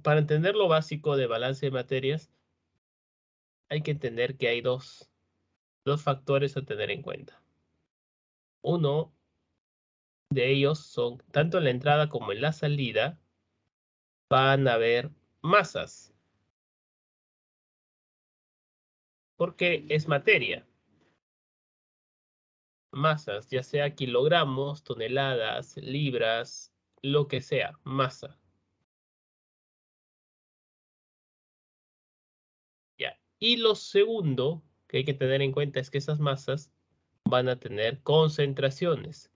para entender lo básico de balance de materias, hay que entender que hay dos factores a tener en cuenta. Uno de ellos son, tanto en la entrada como en la salida, van a haber masas, porque es materia. Masas, ya sea kilogramos, toneladas, libras, lo que sea, masa. Ya. Y lo segundo que hay que tener en cuenta es que esas masas van a tener concentraciones,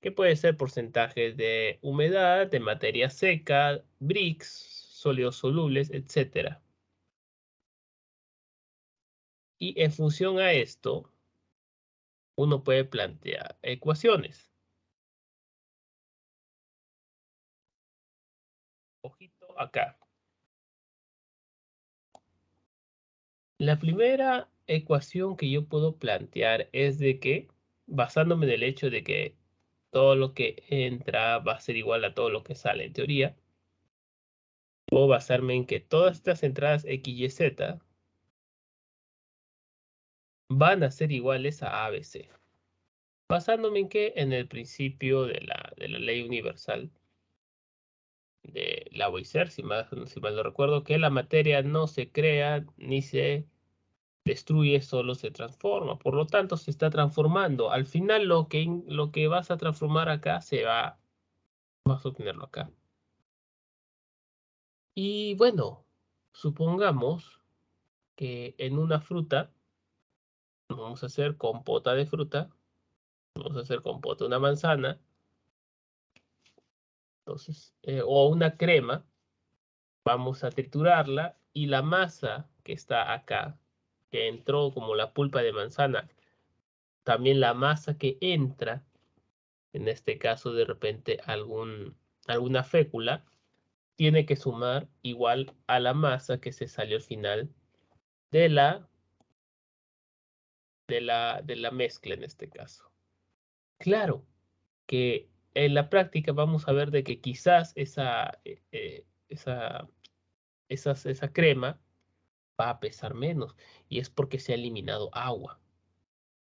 que puede ser porcentajes de humedad, de materia seca, bricks, sólidos solubles, etc. Y en función a esto, uno puede plantear ecuaciones. Ojito acá. La primera ecuación que yo puedo plantear es de que, basándome en el hecho de que todo lo que entra va a ser igual a todo lo que sale en teoría, puedo basarme en que todas estas entradas X, Y, Z van a ser iguales a ABC. Basándome en que en el principio de la ley universal de Lavoisier, si mal no recuerdo, que la materia no se crea ni se destruye, solo se transforma. Por lo tanto, se está transformando. Al final, lo que vas a transformar acá vas a obtenerlo acá. Y bueno, supongamos que en una fruta, vamos a hacer compota de fruta, vamos a hacer compota de una manzana, entonces, o una crema, vamos a triturarla y la masa que está acá, que entró como la pulpa de manzana, también la masa que entra, en este caso de repente alguna fécula, tiene que sumar igual a la masa que se salió al final de la mezcla en este caso. Claro que en la práctica vamos a ver de que quizás esa crema va a pesar menos, y es porque se ha eliminado agua,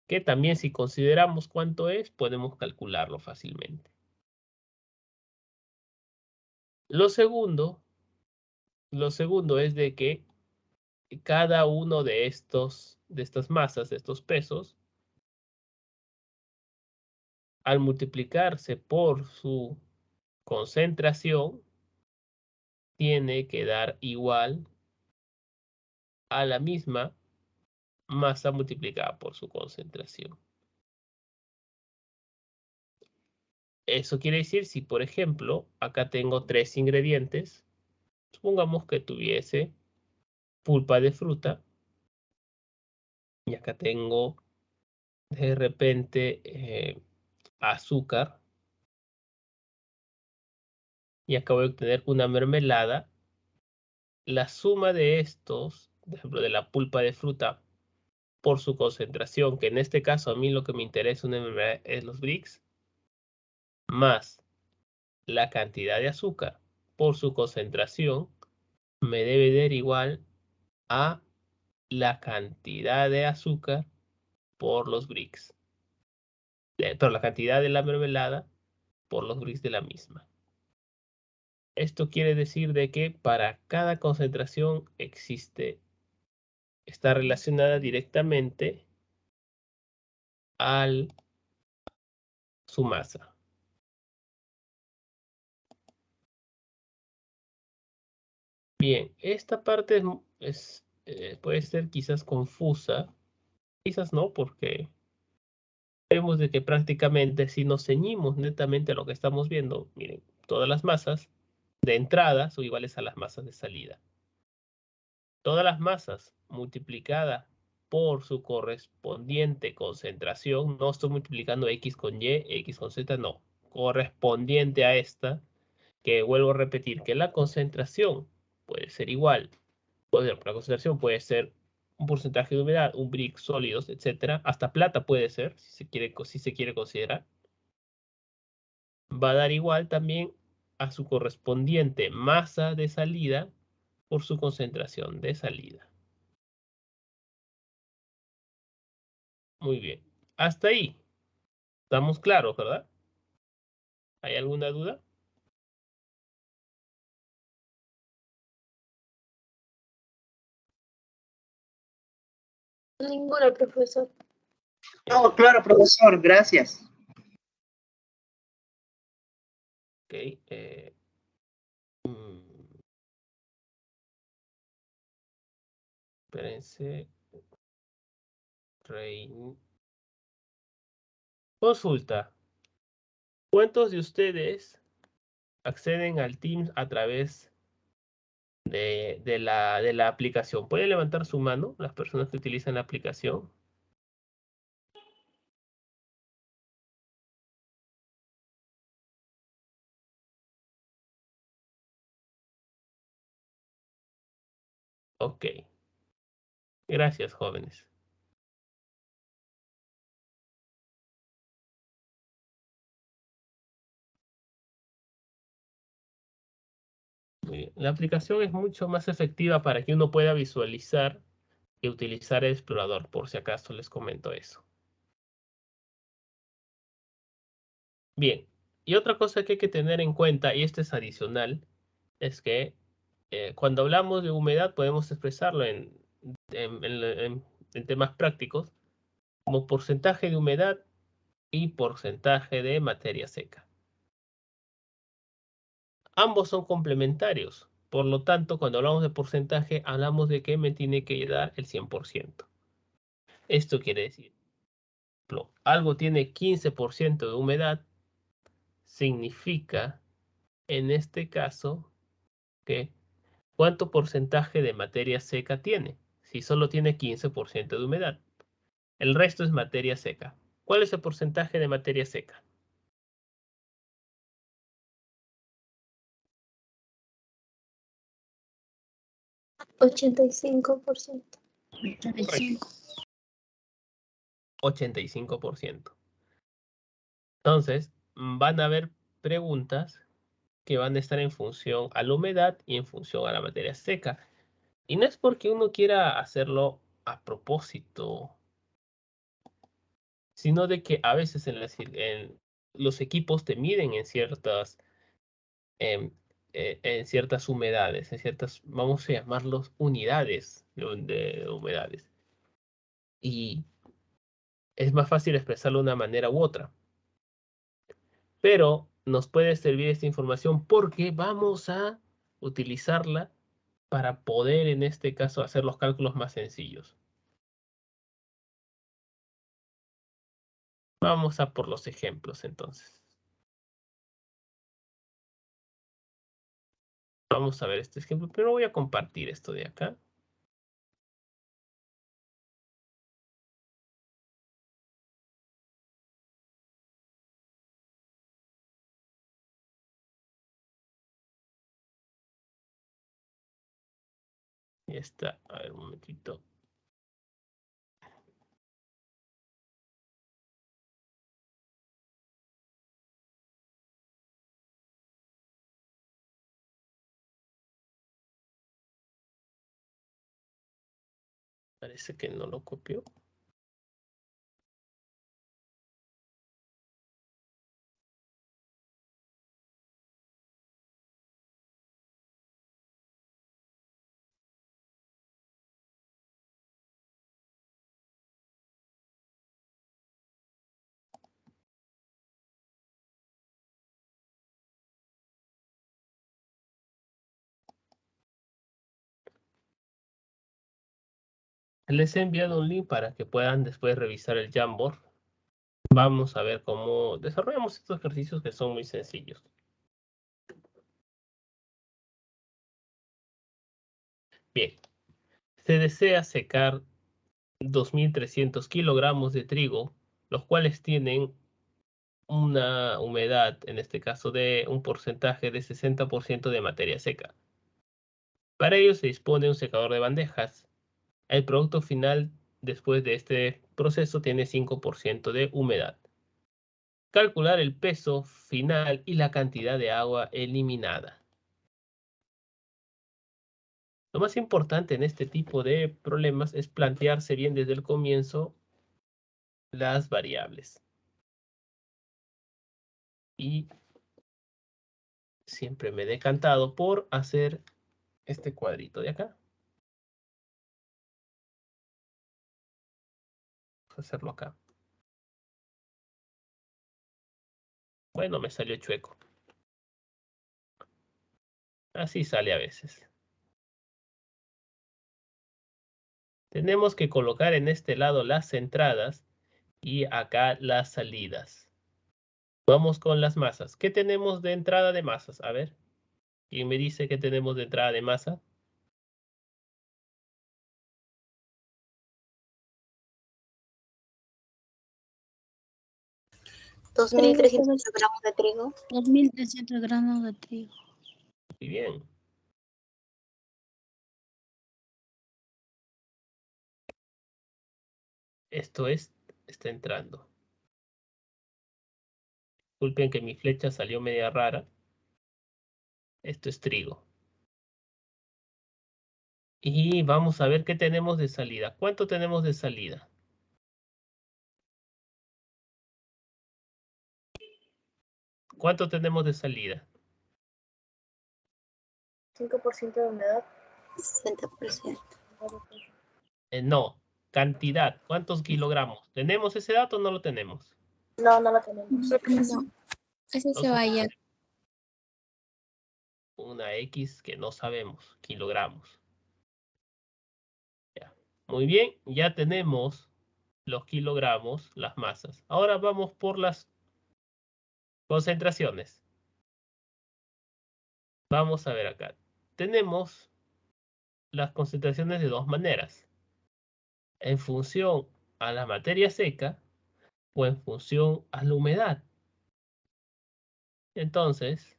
que también si consideramos cuánto es, podemos calcularlo fácilmente. Lo segundo es de que cada uno de estas masas, de estos pesos, al multiplicarse por su concentración, tiene que dar igual a la misma masa multiplicada por su concentración. Eso quiere decir, si por ejemplo, acá tengo 3 ingredientes, supongamos que tuviese pulpa de fruta, y acá tengo de repente azúcar, y acá voy a obtener una mermelada. La suma de estos, por ejemplo, de la pulpa de fruta por su concentración, que en este caso a mí lo que me interesa es los bricks, más la cantidad de azúcar por su concentración, me debe dar igual a la cantidad de azúcar por los bricks. Pero la cantidad de la mermelada por los bricks de la misma. Esto quiere decir de que para cada concentración está relacionada directamente a su masa. Bien, esta parte puede ser quizás confusa, quizás no, porque vemos de que prácticamente si nos ceñimos netamente a lo que estamos viendo, miren, todas las masas de entrada son iguales a las masas de salida. Todas las masas multiplicadas por su correspondiente concentración, no estoy multiplicando X con Y, X con Z, no, correspondiente a esta, que vuelvo a repetir que la concentración puede ser igual, la concentración puede ser un porcentaje de humedad, un brick, sólidos, etcétera, hasta plata puede ser, si se quiere considerar, va a dar igual también a su correspondiente masa de salida por su concentración de salida. Muy bien. Hasta ahí. Estamos claros, ¿verdad? ¿Hay alguna duda? Ninguna, profesor. No, claro, profesor, gracias. Ok. Espérense. Consulta. ¿Cuántos de ustedes acceden al Teams a través de la aplicación? ¿Pueden levantar su mano las personas que utilizan la aplicación? Ok. Gracias, jóvenes. Muy bien. La aplicación es mucho más efectiva para que uno pueda visualizar y utilizar el explorador, por si acaso les comento eso. Bien, y otra cosa que hay que tener en cuenta, y esto es adicional, es que cuando hablamos de humedad podemos expresarlo en temas prácticos como porcentaje de humedad y porcentaje de materia seca. Ambos son complementarios. Por lo tanto, cuando hablamos de porcentaje, hablamos de que me tiene que dar el 100%. Esto quiere decir, algo tiene 15% de humedad, significa, en este caso, que ¿cuánto porcentaje de materia seca tiene? Si solo tiene 15% de humedad. El resto es materia seca. ¿Cuál es el porcentaje de materia seca? 85%. 85%. Entonces, van a haber preguntas que van a estar en función a la humedad y en función a la materia seca. Y no es porque uno quiera hacerlo a propósito, sino de que a veces en los equipos te miden em, en ciertas humedades, en ciertas, vamos a llamarlos unidades de humedades. Y es más fácil expresarlo de una manera u otra. Pero nos puede servir esta información porque vamos a utilizarla para poder, en este caso, hacer los cálculos más sencillos. Vamos a por los ejemplos, entonces. Vamos a ver este ejemplo. Pero voy a compartir esto de acá. Ya está. A ver, un momentito. Parece que no lo copió. Les he enviado un link para que puedan después revisar el Jamboard. Vamos a ver cómo desarrollamos estos ejercicios que son muy sencillos. Bien, se desea secar 2.300 kilogramos de trigo, los cuales tienen una humedad, en este caso de un porcentaje de 60% de materia seca. Para ello se dispone un secador de bandejas. El producto final después de este proceso tiene 5% de humedad. calcular el peso final y la cantidad de agua eliminada. Lo más importante en este tipo de problemas es plantearse bien desde el comienzo las variables. Y siempre me he decantado por hacer este cuadrito de acá. Vamos a hacerlo acá. Bueno, me salió chueco. Así sale a veces. Tenemos que colocar en este lado las entradas y acá las salidas. Vamos con las masas. ¿Qué tenemos de entrada de masas? A ver, ¿quién me dice qué tenemos de entrada de masa? ¿2.300 gramos de trigo? 2.300 gramos de trigo. Muy bien. Esto está entrando. Disculpen que mi flecha salió media rara. Esto es trigo. Y vamos a ver qué tenemos de salida. ¿Cuánto tenemos de salida? ¿Cuánto tenemos de salida? 5% de humedad. 60%. No, cantidad. ¿Cuántos kilogramos? ¿Tenemos ese dato o no lo tenemos? No, no lo tenemos. No, ese se vaya. Una X que no sabemos, kilogramos. Ya. Muy bien, ya tenemos los kilogramos, las masas. Ahora vamos por las concentraciones. Vamos a ver acá. Tenemos las concentraciones de dos maneras. En función a la materia seca o en función a la humedad. Entonces,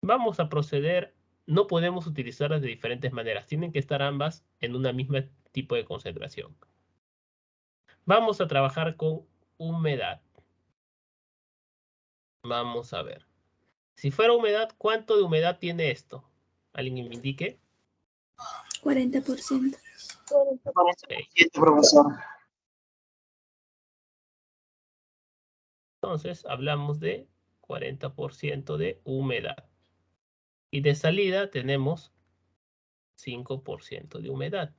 vamos a proceder. No podemos utilizarlas de diferentes maneras. Tienen que estar ambas en una misma tipo de concentración. Vamos a trabajar con humedad. Vamos a ver. Si fuera humedad, ¿cuánto de humedad tiene esto? ¿Alguien me indique? 40%. 47, profesor. Entonces, hablamos de 40% de humedad. Y de salida tenemos 5% de humedad.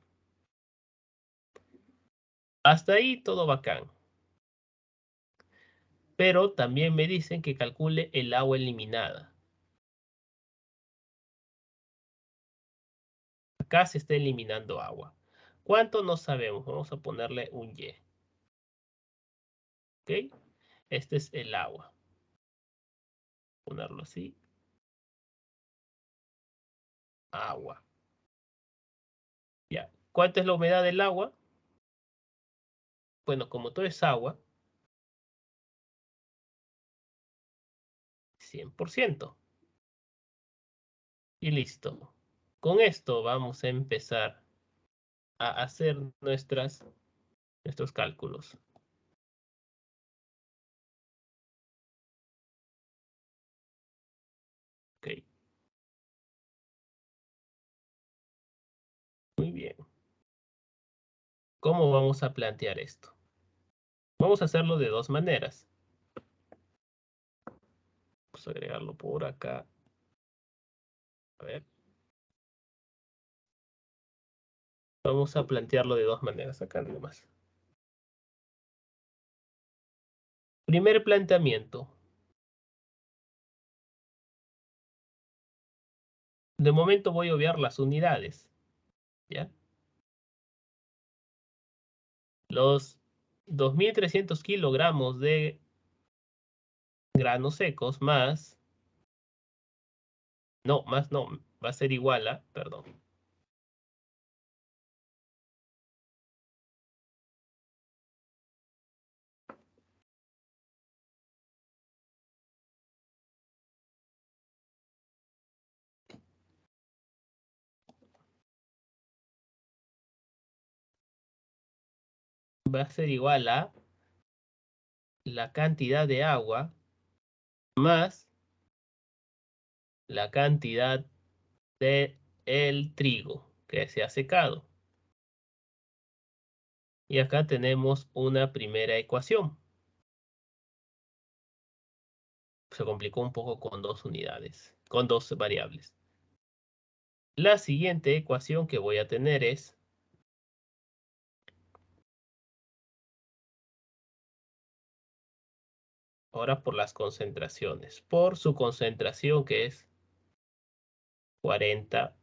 Hasta ahí todo bacán. Pero también me dicen que calcule el agua eliminada. Acá se está eliminando agua. ¿Cuánto? No sabemos. Vamos a ponerle un Y. ¿Ok? Este es el agua. Ponerlo así. Agua. Ya. ¿Cuánto es la humedad del agua? Bueno, como todo es agua, 100%. Y listo. Con esto vamos a empezar a hacer nuestros cálculos. Ok. Muy bien. ¿Cómo vamos a plantear esto? Vamos a hacerlo de dos maneras. Vamos a agregarlo por acá. A ver. Vamos a plantearlo de dos maneras. Acá nomás. Primer planteamiento. De momento voy a obviar las unidades. ¿Ya? Los 2.300 kilogramos de granos secos más... No, más no. Va a ser igual a... Perdón. Va a ser igual a la cantidad de agua más la cantidad de el trigo que se ha secado. Y acá tenemos una primera ecuación. Se complicó un poco con dos unidades, con dos variables. La siguiente ecuación que voy a tener es ahora por las concentraciones. Por su concentración que es 40.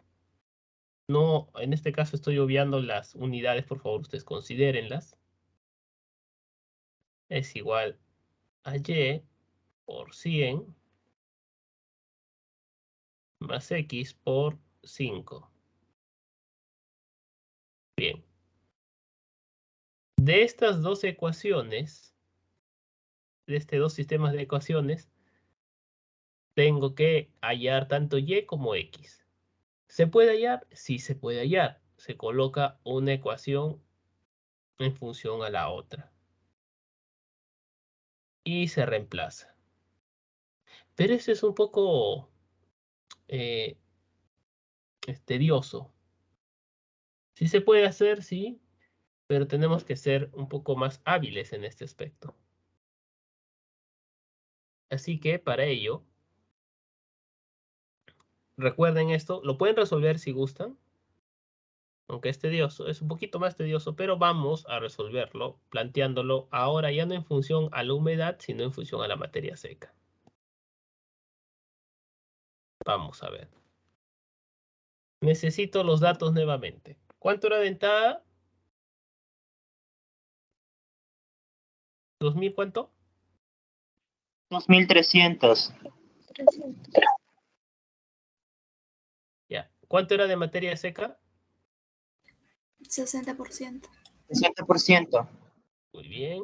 No, en este caso estoy obviando las unidades, por favor ustedes considérenlas. Es igual a Y por 100 más X por 5. Bien. De estas dos ecuaciones, de estos dos sistemas de ecuaciones, tengo que hallar tanto Y como X. ¿Se puede hallar? Sí se puede hallar. Se coloca una ecuación en función a la otra. Y se reemplaza. Pero eso es un poco tedioso. Sí se puede hacer, sí, pero tenemos que ser un poco más hábiles en este aspecto. Así que para ello, recuerden esto, lo pueden resolver si gustan, aunque es tedioso, es un poquito más tedioso, pero vamos a resolverlo planteándolo ahora ya no en función a la humedad, sino en función a la materia seca. Vamos a ver. Necesito los datos nuevamente. ¿Cuánto era de entrada? ¿2000 cuánto? 2300. 300. Ya. ¿Cuánto era de materia seca? 60%. 60%. Muy bien.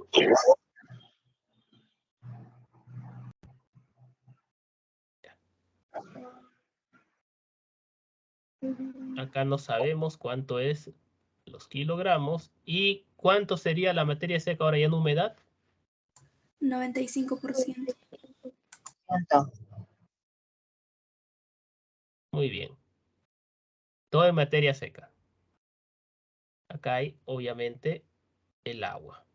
Acá no sabemos cuánto es los kilogramos. ¿Y cuánto sería la materia seca ahora ya en humedad? 95%. Muy bien. Todo en materia seca. Acá hay, obviamente, el agua.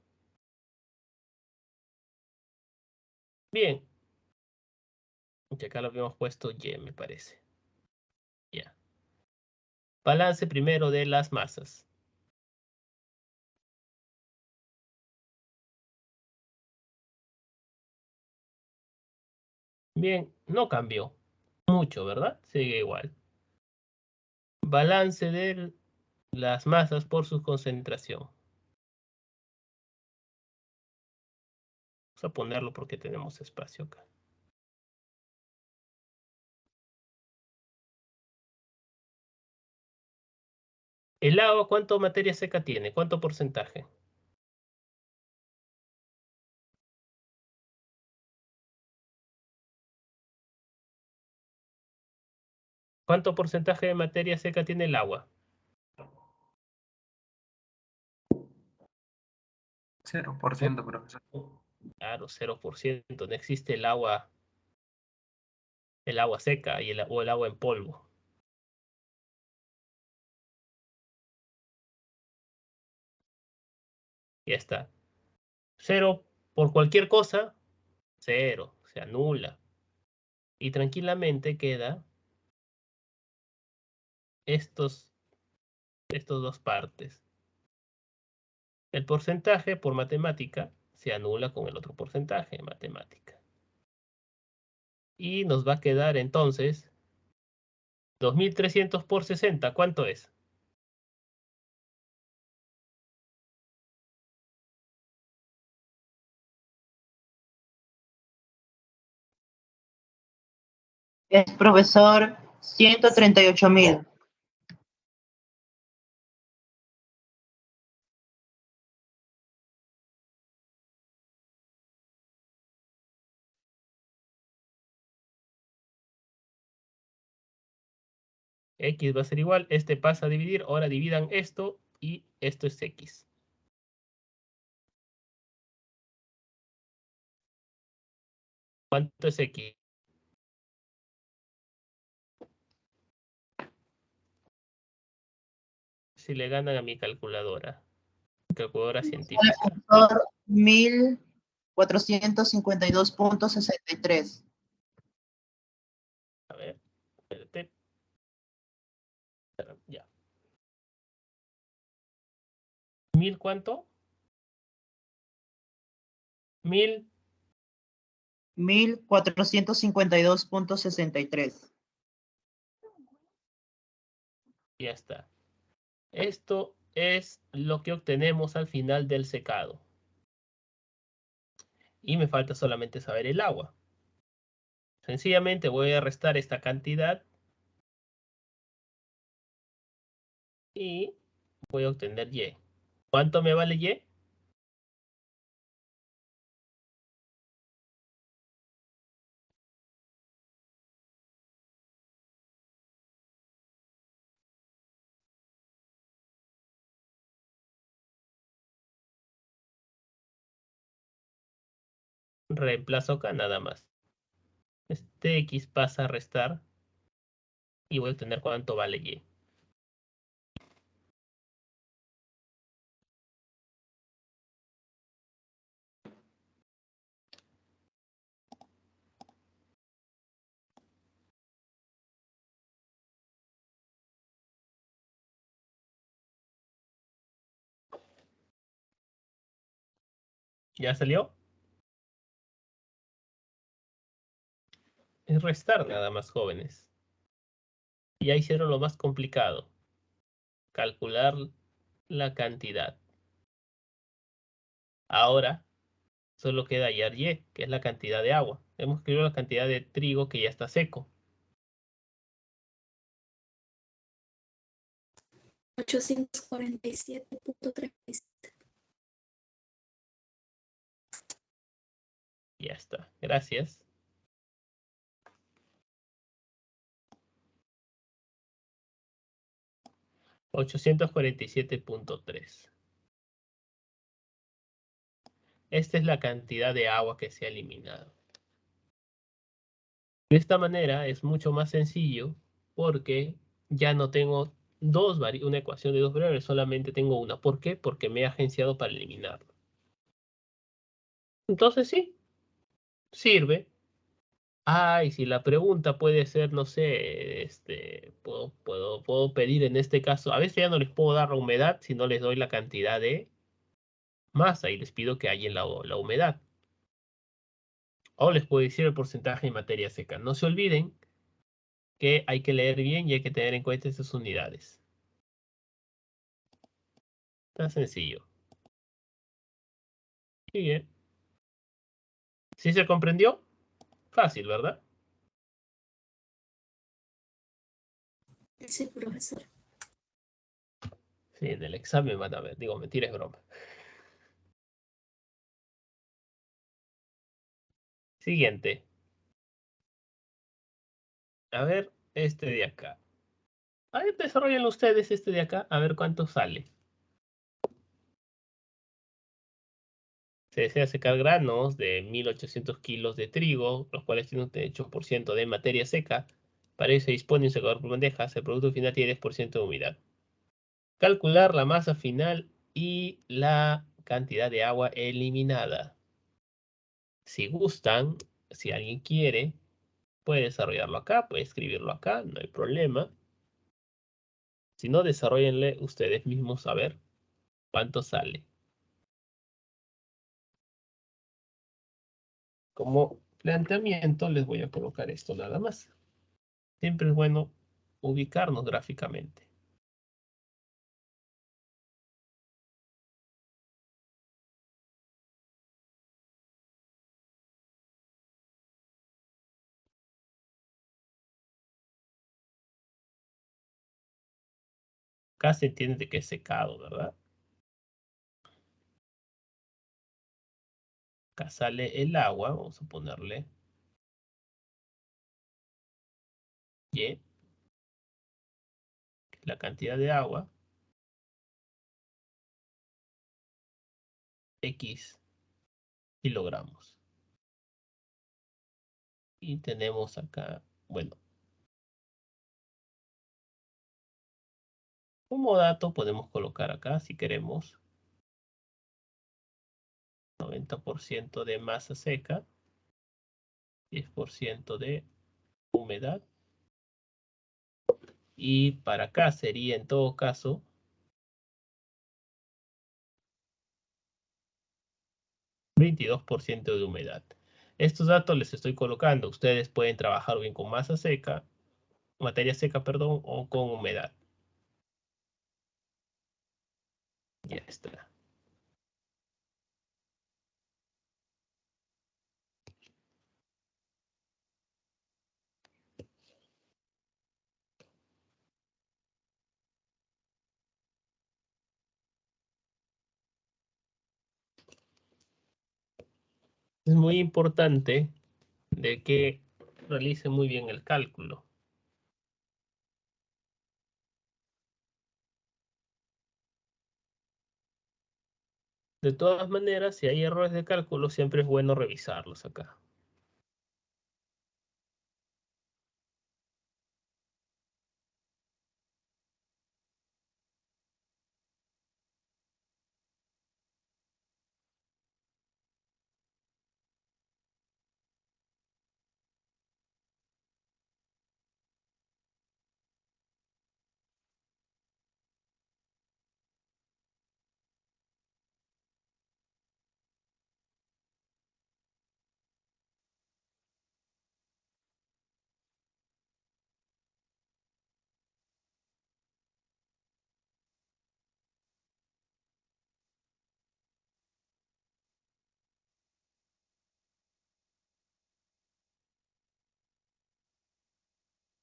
Bien. Que acá lo habíamos puesto Y, me parece. Ya. Balance primero de las masas. Bien, no cambió mucho, ¿verdad? Sigue igual. Balance de las masas por su concentración. Vamos a ponerlo porque tenemos espacio acá. El agua, ¿cuánto materia seca tiene? ¿Cuánto porcentaje? ¿Cuánto porcentaje de materia seca tiene el agua? 0%, profesor. Claro, 0%. No existe el agua seca o el agua en polvo. Ya está. 0 por cualquier cosa, 0, se anula. Y tranquilamente queda estos dos partes. El porcentaje por matemática se anula con el otro porcentaje de matemática. Y nos va a quedar entonces 2300 por 60. ¿Cuánto es? Es profesor 138.000. X va a ser igual. Este pasa a dividir. Ahora dividan esto y esto es X. ¿Cuánto es X? Si le ganan a mi calculadora científica. Profesor, 1452.63. A ver, espérate. Ya. ¿1000 cuánto? 1000. 1452.63. Ya está. Esto es lo que obtenemos al final del secado. Y me falta solamente saber el agua. Sencillamente voy a restar esta cantidad y voy a obtener Y. ¿Cuánto me vale Y? Reemplazo acá nada más. Este X pasa a restar y voy a obtener cuánto vale Y. ¿Ya salió? Es restar nada más, jóvenes. Ya hicieron lo más complicado. Calcular la cantidad. Ahora solo queda hallar Y, que es la cantidad de agua. Hemos escrito la cantidad de trigo que ya está seco. 847.37. Ya está. Gracias. $847.3. Esta es la cantidad de agua que se ha eliminado. De esta manera es mucho más sencillo porque ya no tengo una ecuación de dos variables, solamente tengo una. ¿Por qué? Porque me he agenciado para eliminarlo. Entonces sí, sirve. Y si la pregunta puede ser, no sé, puedo pedir en este caso, a veces ya no les puedo dar la humedad si no les doy la cantidad de masa y les pido que hallen la humedad. O les puedo decir el porcentaje de materia seca. No se olviden que hay que leer bien y hay que tener en cuenta estas unidades. Tan sencillo. Muy bien. ¿Sí se comprendió? Fácil, ¿verdad? Sí, profesor. Sí, en el examen van a ver. Digo, mentira, es broma. Siguiente. A ver, este de acá. A ver, desarrollen ustedes este de acá, a ver cuánto sale. Se desea secar granos de 1800 kilos de trigo, los cuales tienen un 8% de materia seca. Para ello se dispone un secador por bandejas. El producto final tiene 10% de humedad. Calcular la masa final y la cantidad de agua eliminada. Si gustan, si alguien quiere, puede desarrollarlo acá, puede escribirlo acá, no hay problema. Si no, desarrollenle ustedes mismos a ver cuánto sale. Como planteamiento les voy a colocar esto nada más. Siempre es bueno ubicarnos gráficamente. Acá se entiende de que es secado, ¿verdad? Acá sale el agua, vamos a ponerle Y, la cantidad de agua, X kilogramos. Y tenemos acá, bueno, como dato podemos colocar acá si queremos 90% de masa seca, 10% de humedad. Y para acá sería en todo caso 22% de humedad. Estos datos les estoy colocando. Ustedes pueden trabajar bien con masa seca, materia seca, perdón, o con humedad. Ya está. Es muy importante de que realicen muy bien el cálculo. De todas maneras, si hay errores de cálculo, siempre es bueno revisarlos acá.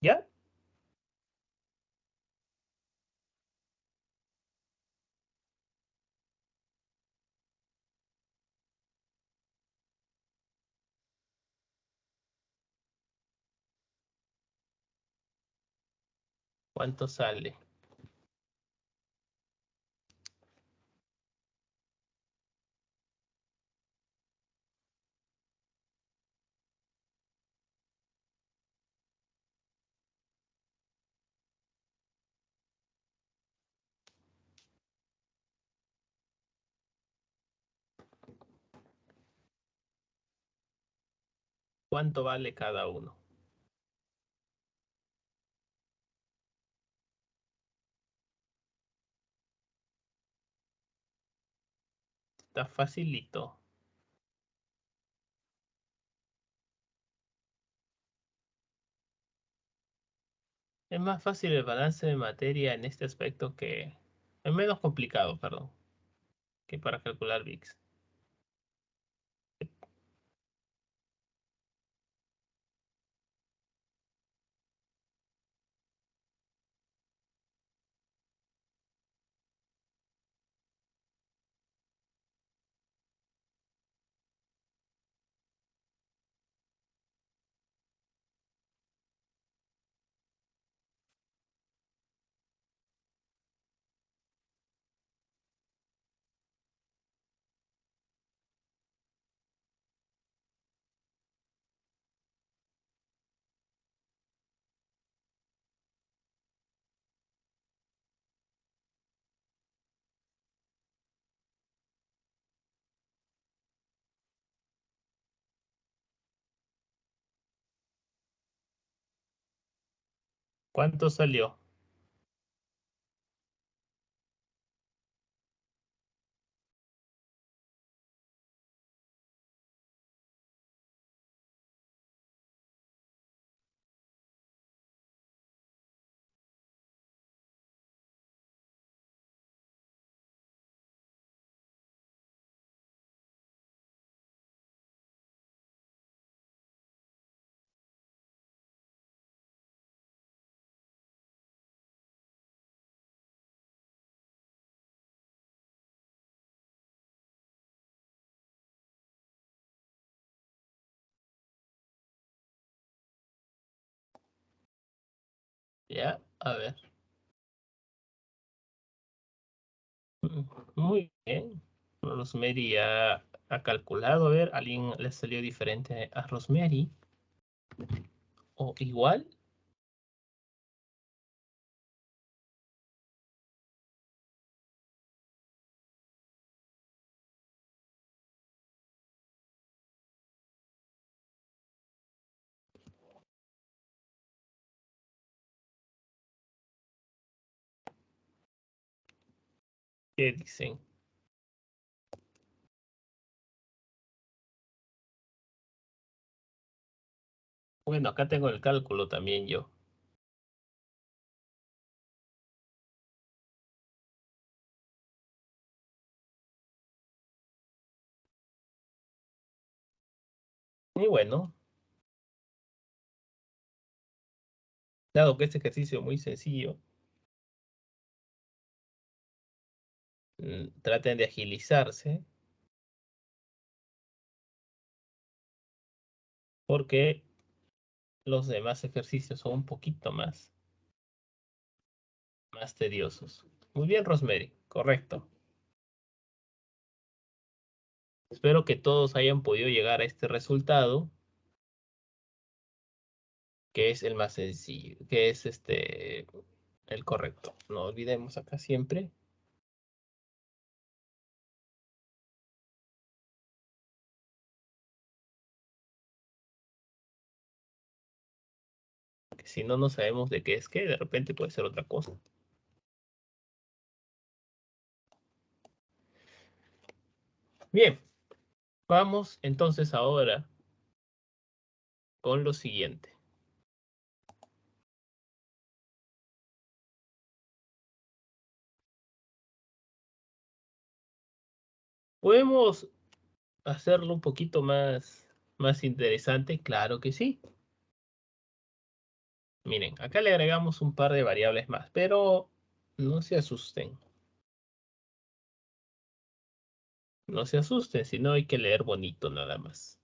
¿Ya? ¿Cuánto sale? ¿Cuánto vale cada uno? Está facilito. Es más fácil el balance de materia en este aspecto que... Es menos complicado, perdón, que para calcular VIX. ¿Cuánto salió? Ya, a ver. Muy bien. Rosemary ya ha calculado. A ver, ¿alguien le salió diferente a Rosemary? o igual. ¿Qué dicen? Bueno, acá tengo el cálculo también yo. Y bueno, dado que este ejercicio es muy sencillo, traten de agilizarse, porque los demás ejercicios son un poquito más tediosos. Muy bien, Rosemary, correcto. Espero que todos hayan podido llegar a este resultado, que es el más sencillo, que es el correcto. No olvidemos acá siempre. Que si no sabemos de qué es qué, de repente puede ser otra cosa. Bien, vamos entonces ahora con lo siguiente. ¿Podemos hacerlo un poquito más interesante? Claro que sí. Miren, acá le agregamos un par de variables más, pero no se asusten. No se asusten, sino hay que leer bonito nada más.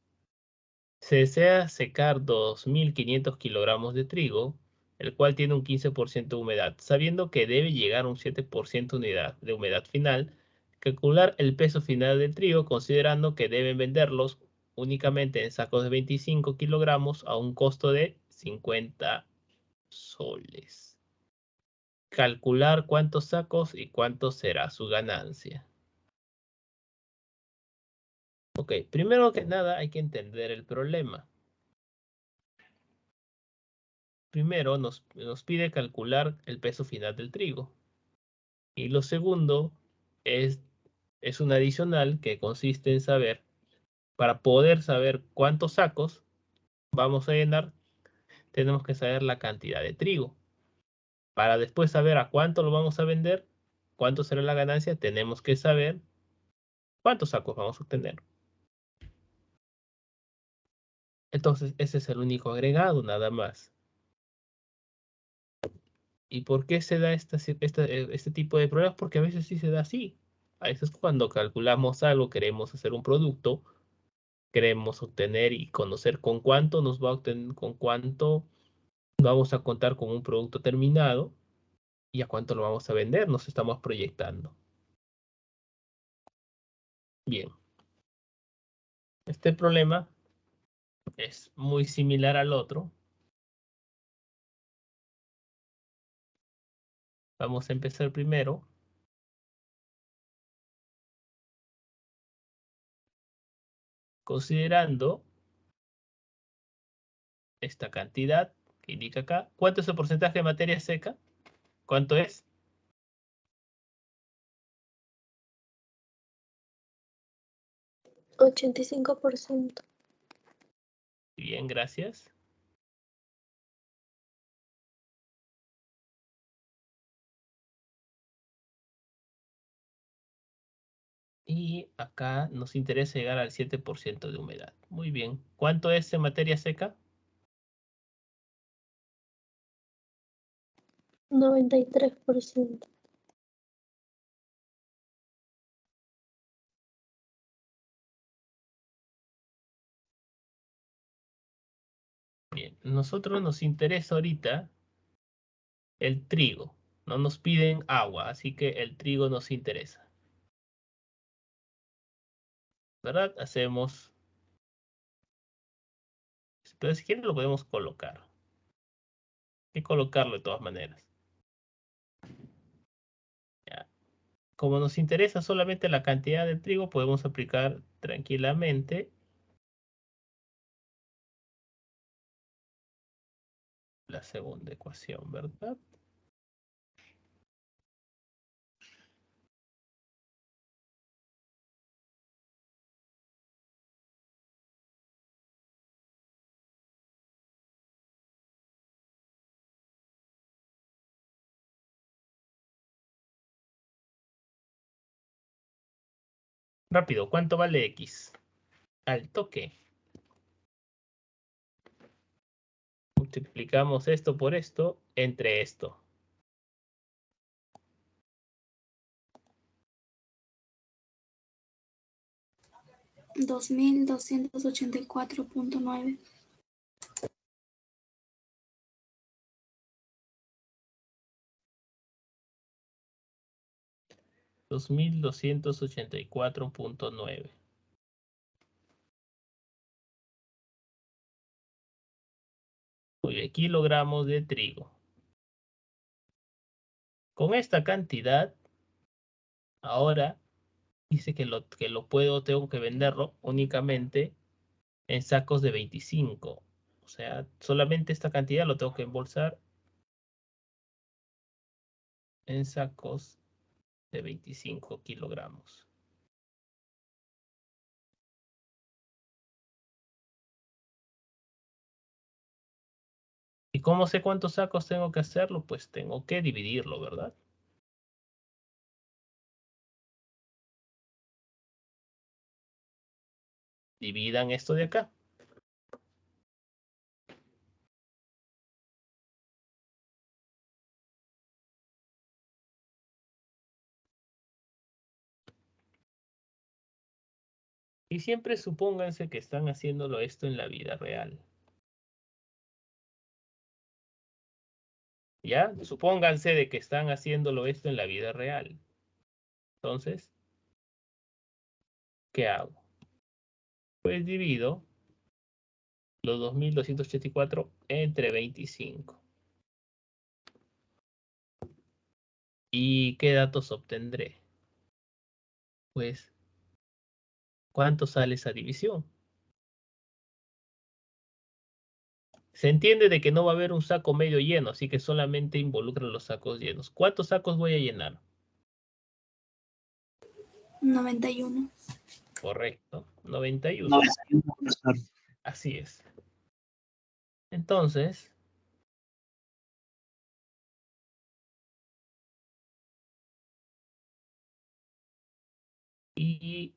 Se desea secar 2.500 kilogramos de trigo, el cual tiene un 15% de humedad, sabiendo que debe llegar a un 7% de humedad final. Calcular el peso final del trigo, considerando que deben venderlos únicamente en sacos de 25 kilogramos a un costo de 50 soles. Calcular cuántos sacos y cuánto será su ganancia. Ok, primero que nada hay que entender el problema. Primero nos pide calcular el peso final del trigo. Y lo segundo es un adicional que consiste en saber, para poder saber cuántos sacos vamos a llenar, tenemos que saber la cantidad de trigo. Para después saber a cuánto lo vamos a vender, cuánto será la ganancia, tenemos que saber cuántos sacos vamos a obtener. Entonces, ese es el único agregado, nada más. ¿Y por qué se da este tipo de problemas? Porque a veces sí se da así. A veces cuando calculamos algo, queremos hacer un producto, queremos obtener y conocer con cuánto nos va a obtener, con cuánto vamos a contar con un producto terminado y a cuánto lo vamos a vender, nos estamos proyectando. Bien. Este problema es muy similar al otro. Vamos a empezar primero considerando esta cantidad que indica acá. ¿Cuánto es el porcentaje de materia seca? ¿Cuánto es? 85%. Bien, gracias. Y acá nos interesa llegar al 7% de humedad. Muy bien. ¿Cuánto es en materia seca? 93%. Bien. Nosotros nos interesa ahorita el trigo. No nos piden agua, así que el trigo nos interesa. ¿Verdad? Hacemos... Pero si quieren lo podemos colocar. Hay que colocarlo de todas maneras. Ya. Como nos interesa solamente la cantidad de trigo, podemos aplicar tranquilamente la segunda ecuación, ¿verdad? Rápido, ¿cuánto vale X? Al toque. Multiplicamos esto por esto entre esto. $2,284.9. 2.284.9. Muy bien, kilogramos de trigo. Con esta cantidad, ahora dice que lo tengo que venderlo únicamente en sacos de 25. O sea, solamente esta cantidad lo tengo que embolsar en sacos de 25 kilogramos. ¿Y cómo sé cuántos sacos tengo que hacerlo? Pues tengo que dividirlo, ¿verdad? Dividan esto de acá. Y siempre supónganse que están haciéndolo esto en la vida real. ¿Ya? Supónganse de que están haciéndolo esto en la vida real. Entonces, ¿qué hago? Pues divido los 2.284 entre 25. ¿Y qué datos obtendré? Pues, ¿cuánto sale esa división? Se entiende de que no va a haber un saco medio lleno, así que solamente involucra los sacos llenos. ¿Cuántos sacos voy a llenar? 91. Correcto, 91. 91, profesor. Así es. Entonces, ¿y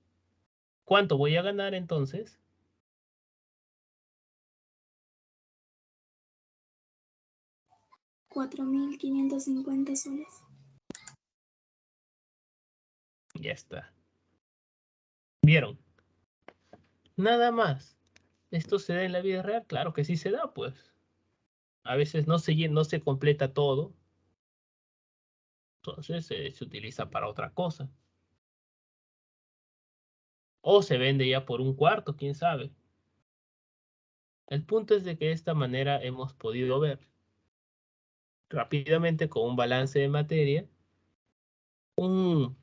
cuánto voy a ganar entonces? $4,550. Ya está. ¿Vieron? Nada más. ¿Esto se da en la vida real? Claro que sí se da, pues. A veces no se completa todo. Entonces se utiliza para otra cosa. O se vende ya por un cuarto, quién sabe. El punto es de que de esta manera hemos podido ver rápidamente con un balance de materia un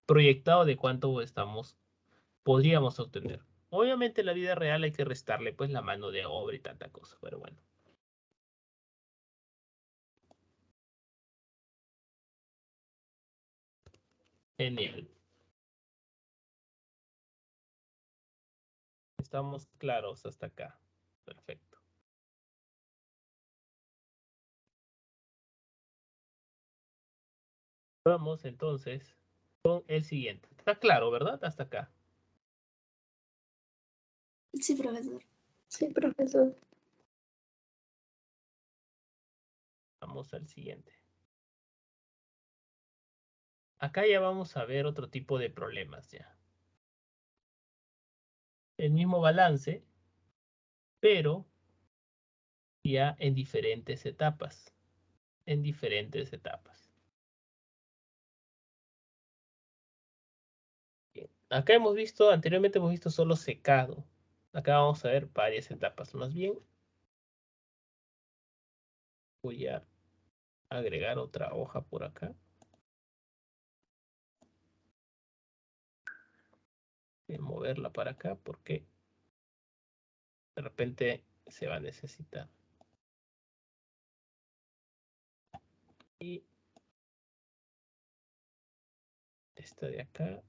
proyectado de cuánto podríamos obtener. Obviamente en la vida real hay que restarle pues la mano de obra y tanta cosa, pero bueno. Genial. Estamos claros hasta acá. Perfecto. Vamos entonces con el siguiente. Está claro, ¿verdad? Hasta acá. Sí, profesor. Sí, profesor. Vamos al siguiente. Acá ya vamos a ver otro tipo de problemas ya. El mismo balance, pero ya en diferentes etapas. En diferentes etapas. Bien. Acá anteriormente hemos visto solo secado. Acá vamos a ver varias etapas. Más bien, Voy a agregar otra hoja por acá. Voy a moverla para acá porque de repente se va a necesitar. Y esta de acá.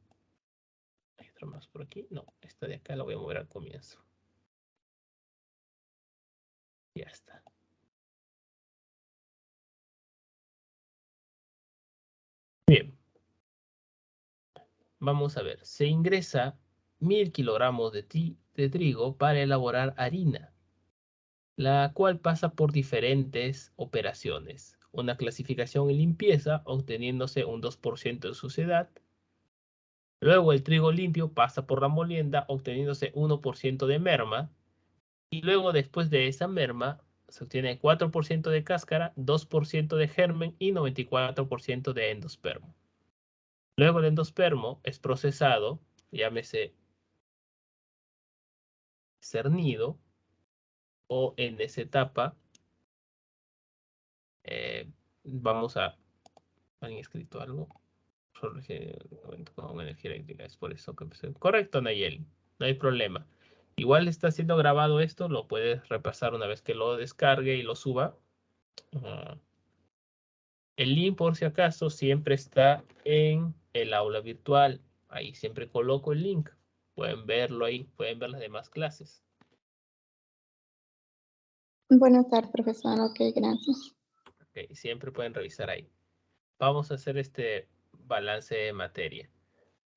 ¿Hay otra más por aquí? No, esta de acá la voy a mover al comienzo. Ya está. Bien. Vamos a ver. Se ingresa 1000 kilogramos de trigo para elaborar harina, la cual pasa por diferentes operaciones. Una clasificación y limpieza, obteniéndose un 2% de suciedad. Luego el trigo limpio pasa por la molienda, obteniéndose 1% de merma. Y luego, después de esa merma, se obtiene 4% de cáscara, 2% de germen y 94% de endospermo. Luego el endospermo es procesado, llámese cernido, o en esa etapa vamos a... ¿Han escrito algo? Con energía eléctrica, es por eso que empecé. Correcto, Nayeli, no hay problema. Igual está siendo grabado esto, lo puedes repasar una vez que lo descargue y lo suba. El link, por si acaso, siempre está en el aula virtual. Ahí siempre coloco el link. Pueden verlo ahí, pueden ver las demás clases. Buenas tardes, profesor. Ok, gracias. Okay, siempre pueden revisar ahí. Vamos a hacer este balance de materia.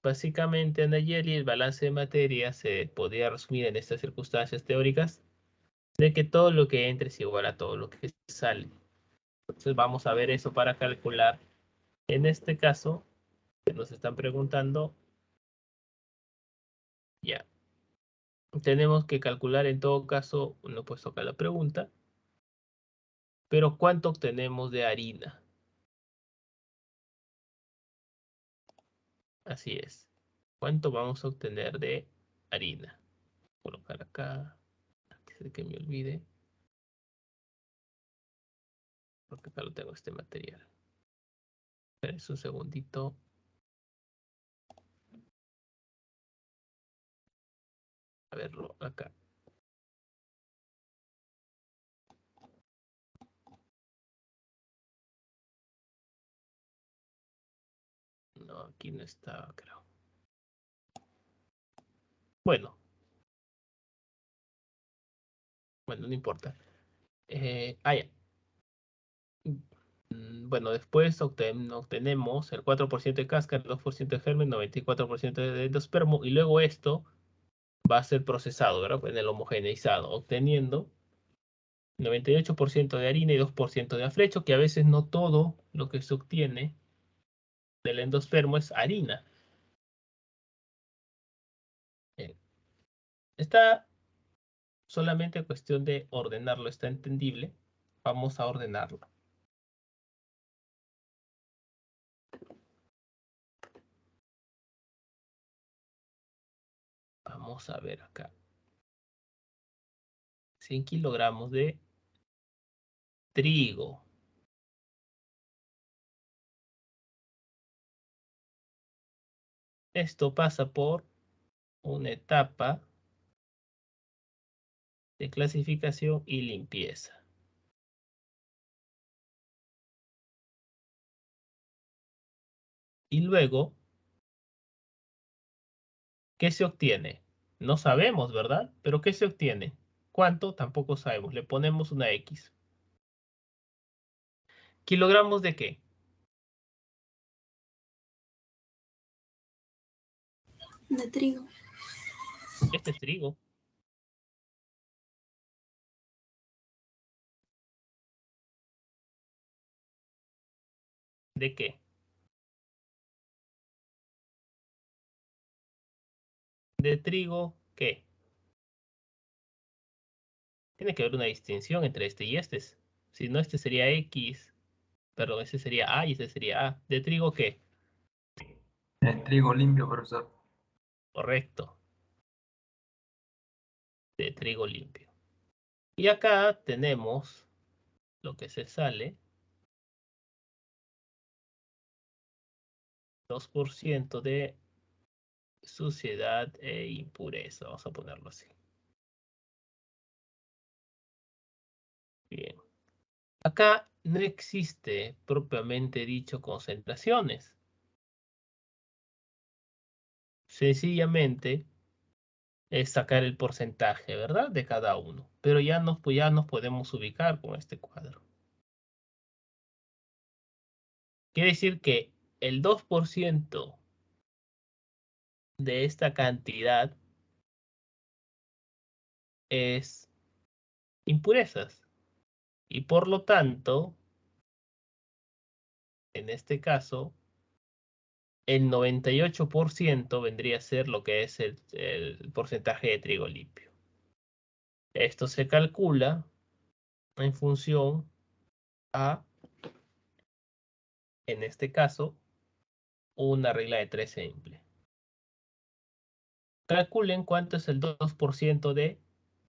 Básicamente, Nayeli, el balance de materia se podría resumir en estas circunstancias teóricas de que todo lo que entra es igual a todo lo que sale. Entonces vamos a ver eso para calcular. En este caso, que nos están preguntando, ya. Tenemos que calcular en todo caso, no he puesto acá la pregunta, pero ¿cuánto obtenemos de harina? Así es. ¿Cuánto vamos a obtener de harina? Colocar acá, antes de que me olvide, porque acá lo tengo este material. Esperen un segundito. A verlo acá. No, aquí no está, creo. Bueno, no importa. Ya. Bueno, después obtenemos el 4% de cáscara, el 2% de germen, 94% de endospermo, y luego esto va a ser procesado, ¿verdad? En el homogeneizado, obteniendo 98% de harina y 2% de aflecho, que a veces no todo lo que se obtiene del endospermo es harina. Está solamente cuestión de ordenarlo, está entendible. Vamos a ordenarlo. Vamos a ver acá. 100 kilogramos de trigo. Esto pasa por una etapa de clasificación y limpieza. Y luego, ¿qué se obtiene? No sabemos, ¿verdad? Pero ¿qué se obtiene? ¿Cuánto? Tampoco sabemos. Le ponemos una X. ¿Kilogramos de qué? De trigo. Este es trigo. ¿De qué? ¿De trigo qué? Tiene que haber una distinción entre este y este. Si no, este sería X. Perdón, ese sería A y este sería A. ¿De trigo qué? Trigo limpio, profesor. Correcto. De trigo limpio. Y acá tenemos lo que se sale, 2% de suciedad e impureza, vamos a ponerlo así. Bien. Acá no existe propiamente dicho concentraciones. Sencillamente es sacar el porcentaje, ¿verdad? De cada uno. Pero ya nos podemos ubicar con este cuadro. Quiere decir que el 2% de esta cantidad es impurezas. Y por lo tanto, en este caso, el 98% vendría a ser lo que es el porcentaje de trigo limpio. Esto se calcula en función a, en este caso, una regla de 3 simple. Calculen cuánto es el 2% de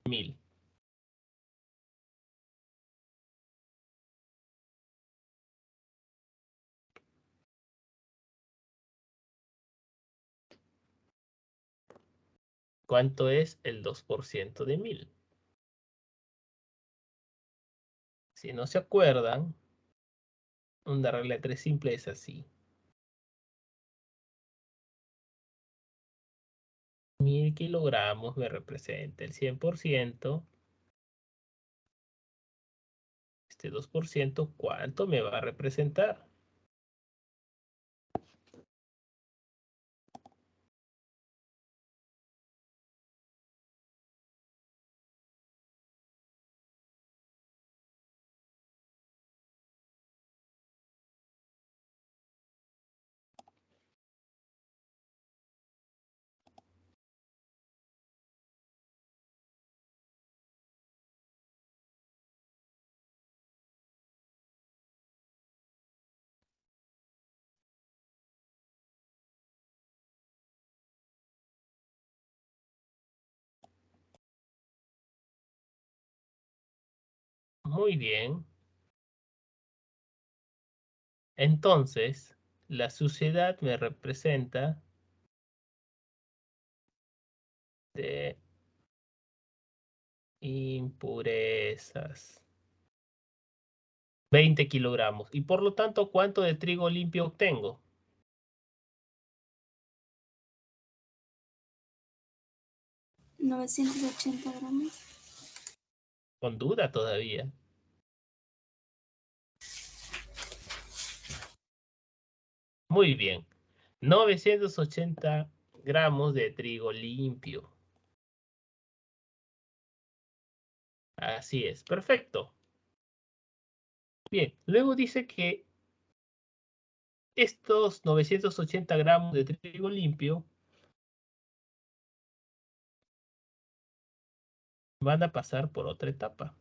1000. ¿Cuánto es el 2% de 1000? Si no se acuerdan, una regla de 3 simple es así. 1000 kilogramos me representa el 100%. Este 2%, ¿cuánto me va a representar? Muy bien. Entonces, la suciedad me representa de impurezas. 20 kilogramos. Y por lo tanto, ¿cuánto de trigo limpio obtengo? $980. Con duda todavía. Muy bien. 980 gramos de trigo limpio. Así es. Perfecto. Bien. Luego dice que estos 980 gramos de trigo limpio van a pasar por otra etapa.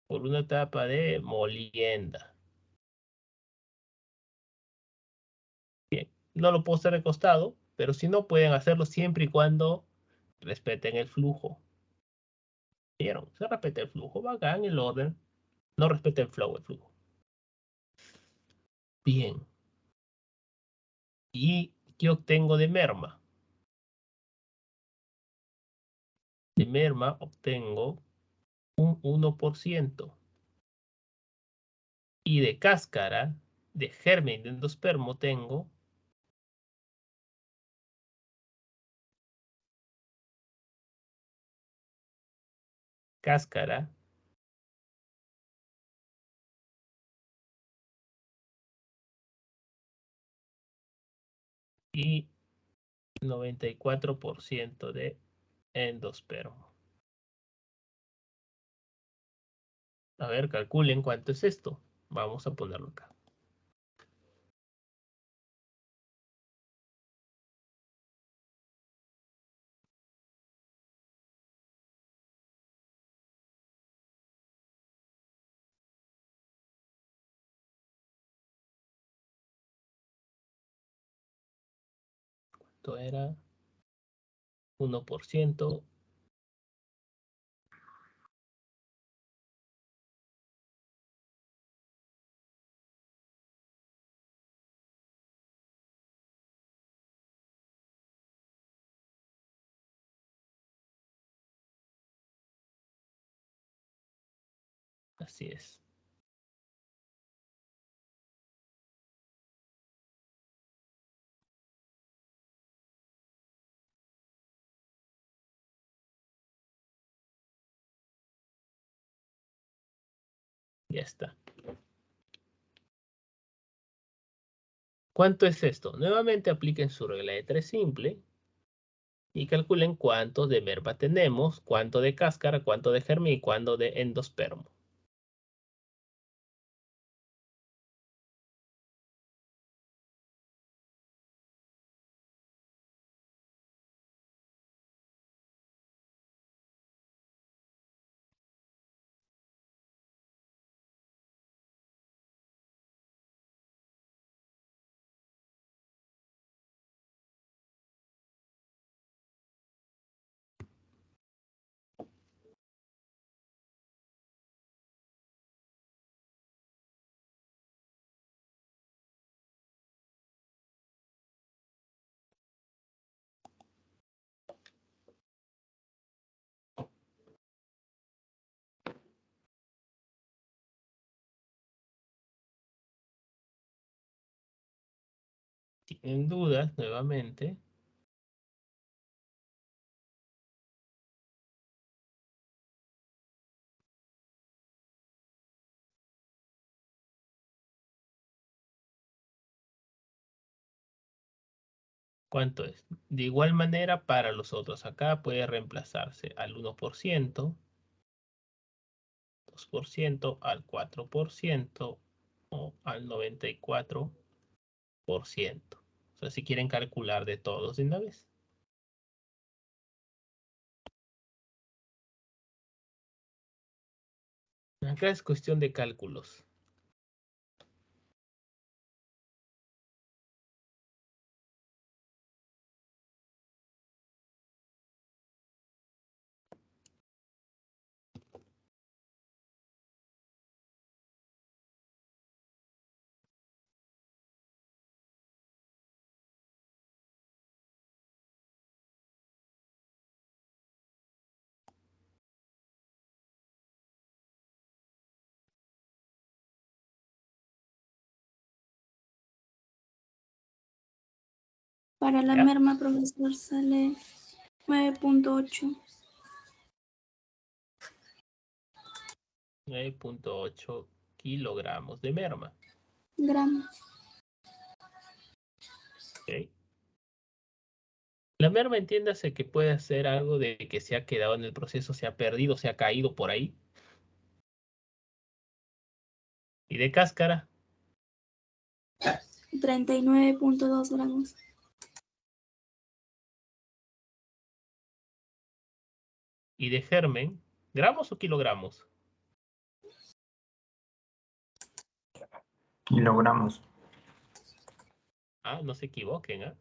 Por una etapa de molienda. Bien. No lo puedo hacer recostado, pero si no, pueden hacerlo siempre y cuando respeten el flujo. ¿Vieron? Se respeta el flujo, bacán, el orden. No respeta el flow, el flujo. Bien. ¿Y qué obtengo de merma? De merma obtengo un 1%. Y de cáscara, de germen de endospermo, tengo cáscara y 94% de endospermo. A ver, calculen cuánto es esto. Vamos a ponerlo acá. Esto era 1%. Así es. Ya está. ¿Cuánto es esto? Nuevamente apliquen su regla de 3 simple y calculen cuánto de merma tenemos, cuánto de cáscara, cuánto de germen y cuánto de endospermo. Si tienen dudas, nuevamente, ¿cuánto es? De igual manera, para los otros, acá puede reemplazarse al 1%, 2%, al 4% o al 94%. O sea, si quieren calcular de todos de una vez. Acá es cuestión de cálculos. Para la ¿Ya? merma, profesor, sale 9.8 9.8 kilogramos de merma. gramos. ¿Ok? La merma, entiéndase que puede ser algo de que se ha quedado en el proceso, se ha perdido, se ha caído por ahí. Y de cáscara, 39.2 gramos. y de germen, ¿gramos o kilogramos? Kilogramos. Ah, no se equivoquen, ¿ah?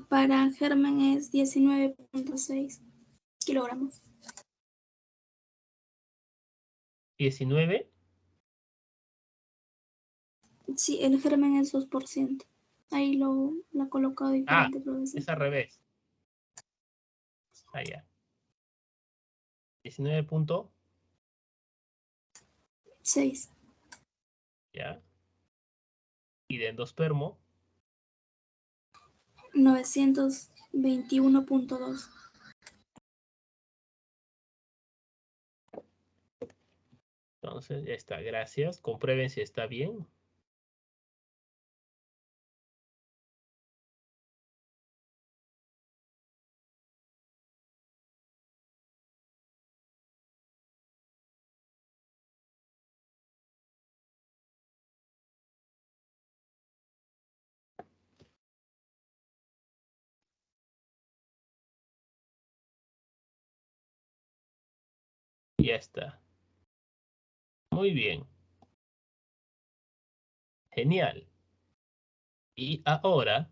Para germen es 19.6 kilogramos. 19. Sí, el germen es 2%. Ahí lo ha colocado Ah, diferente, profesor. es al revés. Allá. 19 punto. 6. Ya. Y de endospermo, 921.2. entonces ya está. Gracias. Comprueben si está bien. Ya está. Muy bien. Genial. Y ahora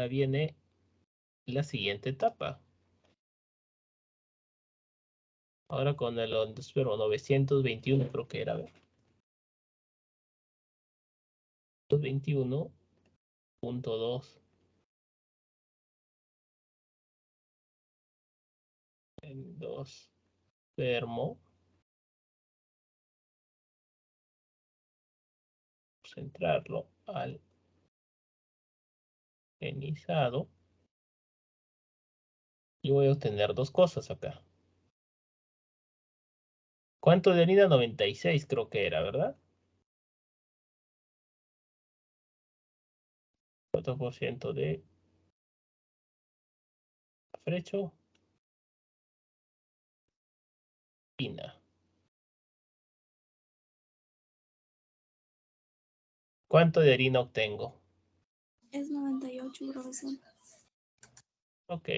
viene la siguiente etapa. Ahora con el endospermo 921 creo que era. 921.2 endospermo centrarlo al genizado y voy a obtener dos cosas acá. ¿Cuánto de harina? 96 creo que era, ¿verdad? 4% de afrecho. Harina. ¿Cuánto de harina obtengo? Es 98, profesor. Ok.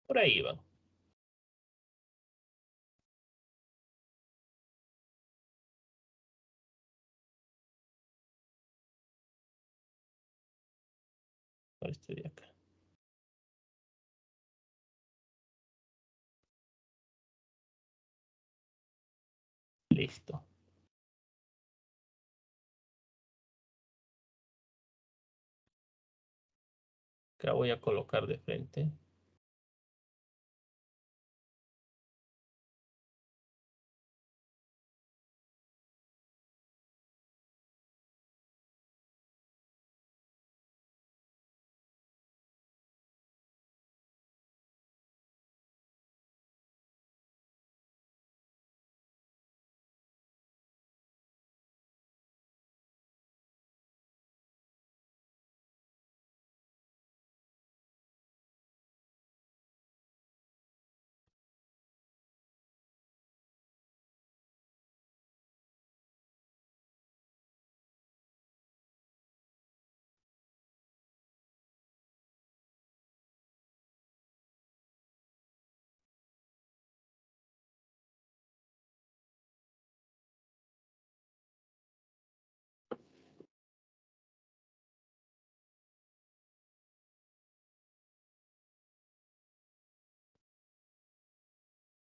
Por ahí van. Por este de acá. Listo. Acá voy a colocar de frente.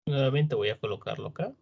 Nuevamente voy a colocarlo acá.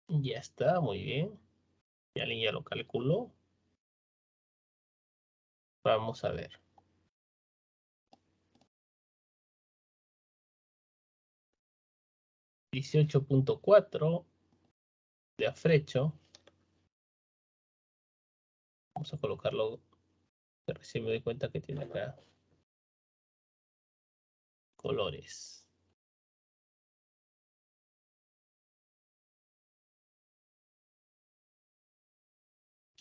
Ya está, muy bien. Ya alguien ya lo calculó. Vamos a ver. 18.4 de afrecho. Vamos a colocarlo. Que recién me doy cuenta que tiene acá colores.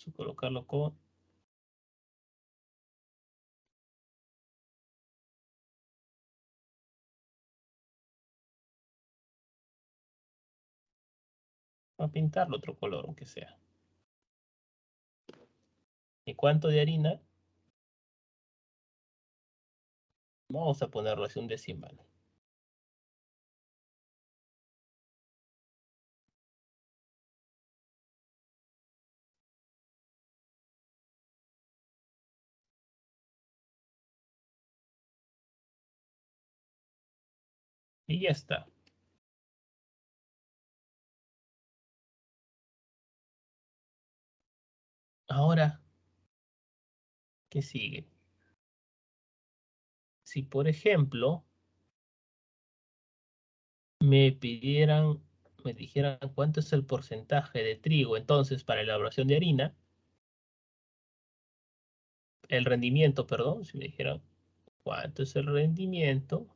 Vamos a colocarlo con a pintarlo otro color, aunque sea. ¿Y cuánto de harina? Vamos a ponerlo así un decimal. Y ya está. Ahora, ¿qué sigue? Si, por ejemplo, me pidieran, me dijeran cuánto es el porcentaje de trigo, entonces, para elaboración de harina, el rendimiento, perdón, si me dijeran cuánto es el rendimiento,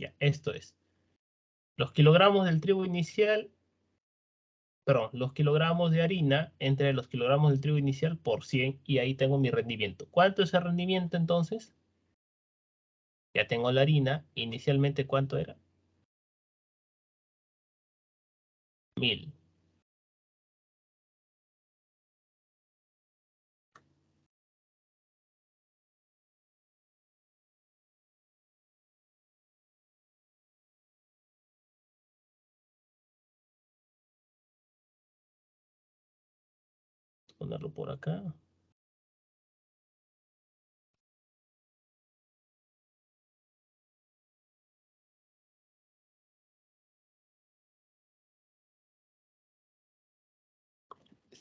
Ya, esto es. Los kilogramos del trigo inicial, perdón, los kilogramos de harina entre los kilogramos del trigo inicial por 100 y ahí tengo mi rendimiento. ¿Cuánto es el rendimiento entonces? Ya tengo la harina. Inicialmente, ¿cuánto era? 1000. Ponerlo por acá.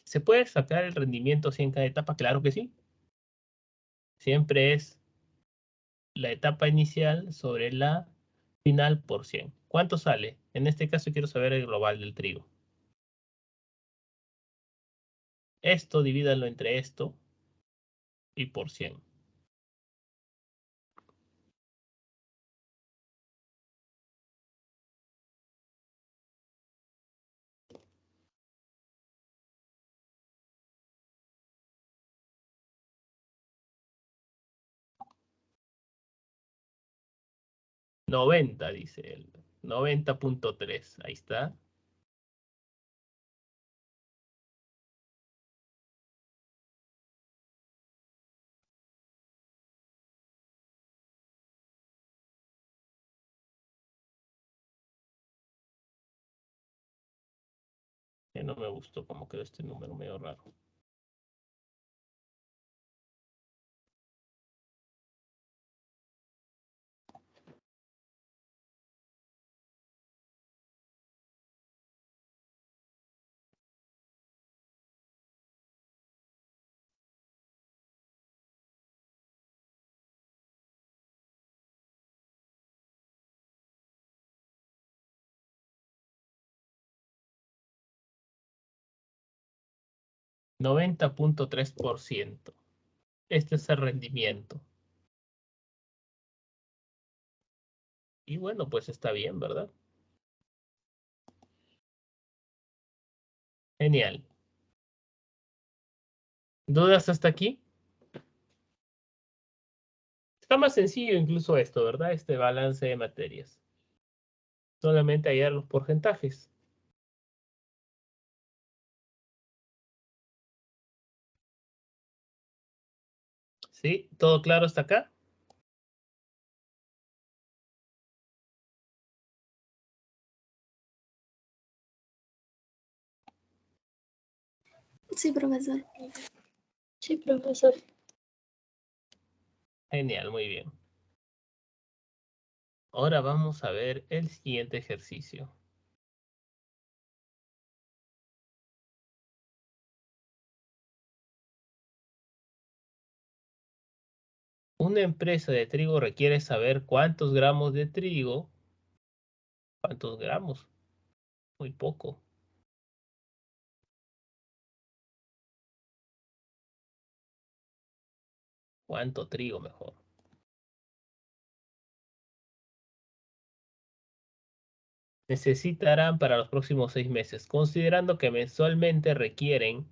¿Se puede sacar el rendimiento así en cada etapa? Claro que sí. Siempre es la etapa inicial sobre la final por 100. ¿Cuánto sale? En este caso quiero saber el global del trigo. Esto divídalo entre esto y por 100. $90, dice él. 90.3. Ahí está. Que no me gustó cómo quedó este número, medio raro. $90.3%. Este es el rendimiento. Y bueno, pues está bien, ¿verdad? Genial. ¿Dudas hasta aquí? Está más sencillo incluso esto, ¿verdad? Este balance de materias. Solamente hallar los porcentajes. ¿Sí? ¿Todo claro hasta acá? Sí, profesor. Sí, profesor. Genial, muy bien. Ahora vamos a ver el siguiente ejercicio. Una empresa de trigo requiere saber cuántos gramos de trigo. ¿Cuántos gramos? Muy poco. ¿Cuánto trigo mejor? Necesitarán para los próximos 6 meses, considerando que mensualmente requieren.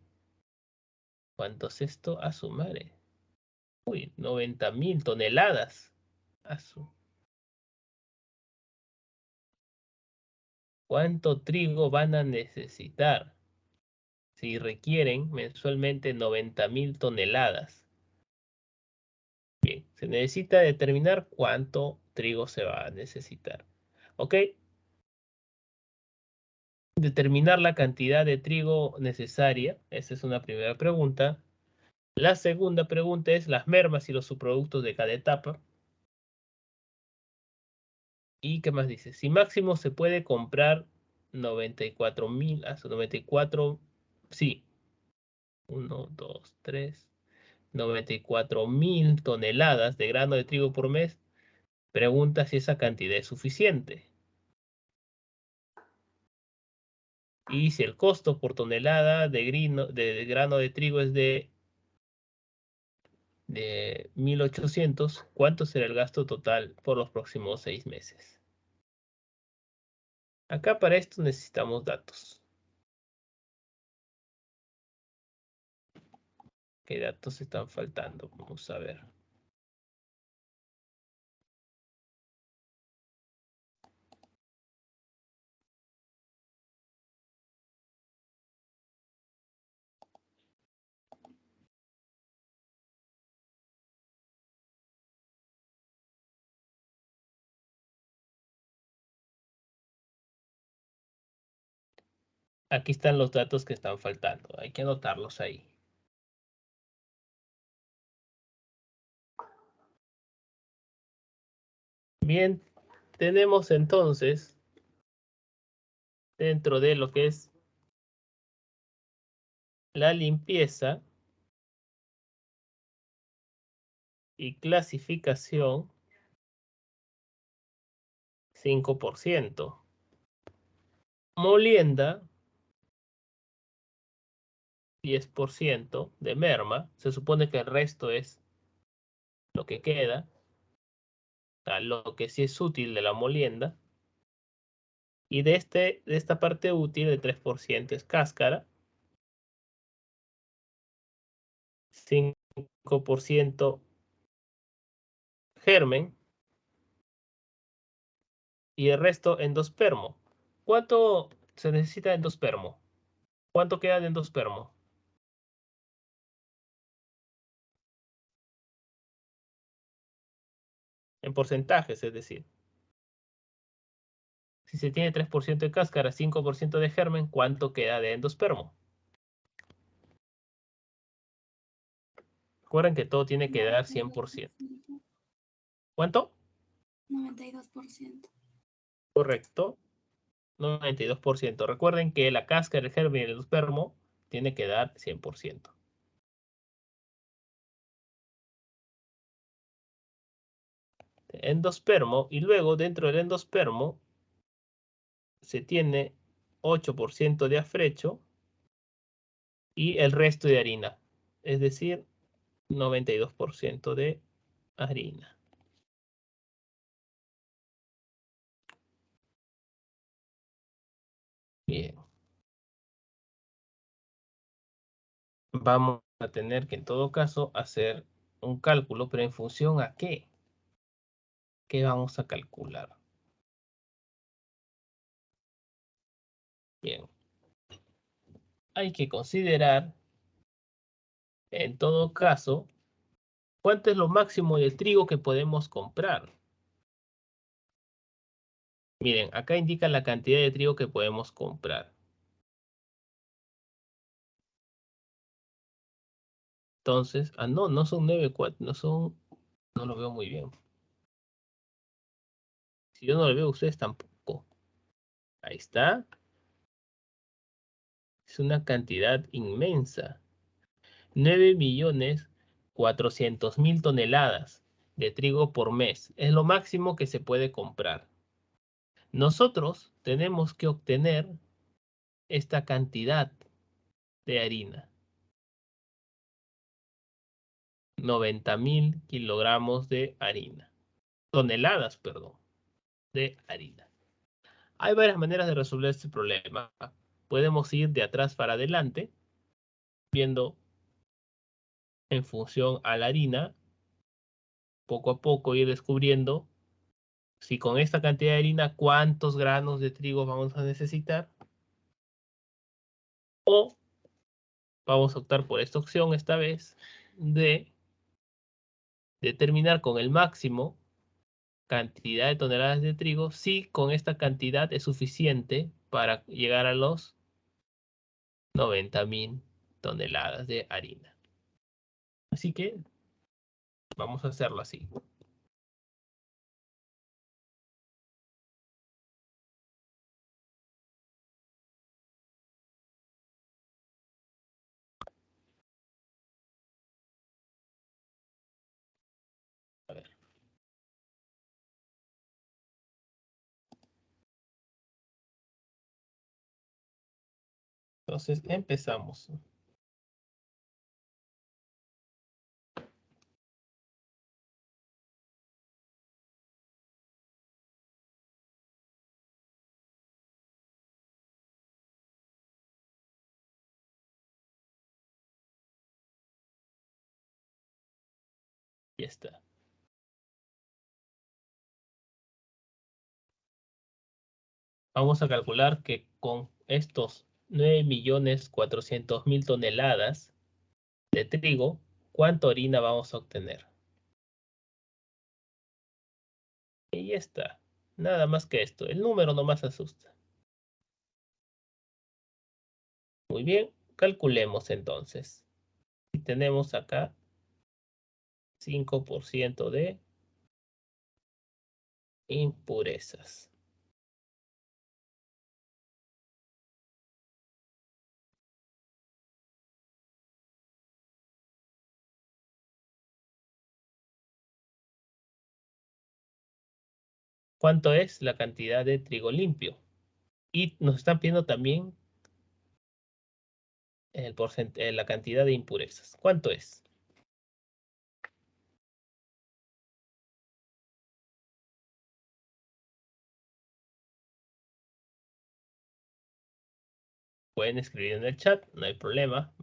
¿Cuánto es esto? A su madre. Uy, 90.000 toneladas. A su. ¿Cuánto trigo van a necesitar? Si requieren mensualmente 90.000 toneladas. Bien, se necesita determinar cuánto trigo se va a necesitar. ¿Ok? Determinar la cantidad de trigo necesaria. Esa es una primera pregunta. La segunda pregunta es las mermas y los subproductos de cada etapa. ¿Y qué más dice? Si máximo se puede comprar 94.000, hasta 94, sí. 1, 2, 3, 94.000 toneladas de grano de trigo por mes. Pregunta si esa cantidad es suficiente. Y si el costo por tonelada de grano de trigo es de 1.800, ¿cuánto será el gasto total por los próximos 6 meses? Acá para esto necesitamos datos. ¿Qué datos están faltando? Vamos a ver. Aquí están los datos que están faltando. Hay que anotarlos ahí. Bien, tenemos entonces, dentro de lo que es la limpieza y clasificación, 5%. Molienda, 10% de merma. Se supone que el resto es lo que queda. O sea, lo que sí es útil de la molienda. Y de esta parte útil, el 3% es cáscara. 5% germen. Y el resto endospermo. ¿Cuánto se necesita de endospermo? ¿Cuánto queda de endospermo? En porcentajes, es decir. Si se tiene 3% de cáscara, 5% de germen, ¿cuánto queda de endospermo? Recuerden que todo tiene que dar 100%. ¿Cuánto? 92%. Correcto. 92%. Recuerden que la cáscara, el germen y el endospermo tiene que dar 100%. Endospermo, y luego dentro del endospermo se tiene 8% de afrecho y el resto de harina, es decir, 92% de harina. Bien. Vamos a tener que en todo caso hacer un cálculo, pero en función a qué. ¿Qué vamos a calcular? Bien. Hay que considerar, en todo caso, cuánto es lo máximo de trigo que podemos comprar. Miren, acá indica la cantidad de trigo que podemos comprar. Entonces, no son 9,4, no lo veo muy bien. Si yo no lo veo, ustedes tampoco. Ahí está. Es una cantidad inmensa. 9.400.000 toneladas de trigo por mes. Es lo máximo que se puede comprar. Nosotros tenemos que obtener esta cantidad de harina. 90.000 kilogramos de harina. Toneladas, perdón, de harina. Hay varias maneras de resolver este problema. Podemos ir de atrás para adelante, viendo en función a la harina, poco a poco ir descubriendo si con esta cantidad de harina cuántos granos de trigo vamos a necesitar. O vamos a optar por esta opción esta vez de determinar con el máximo cantidad de toneladas de trigo si con esta cantidad es suficiente para llegar a los 90.000 toneladas de harina. Así que vamos a hacerlo así. A ver. Entonces empezamos. Ya está. Vamos a calcular que con estos 9.400.000 toneladas de trigo, ¿cuánta orina vamos a obtener? Y ya está. Nada más que esto. El número no más asusta. Muy bien. Calculemos entonces. Y tenemos acá 5% de impurezas. ¿Cuánto es la cantidad de trigo limpio? Y nos están pidiendo también la cantidad de impurezas. ¿Cuánto es? Pueden escribir en el chat, no hay problema.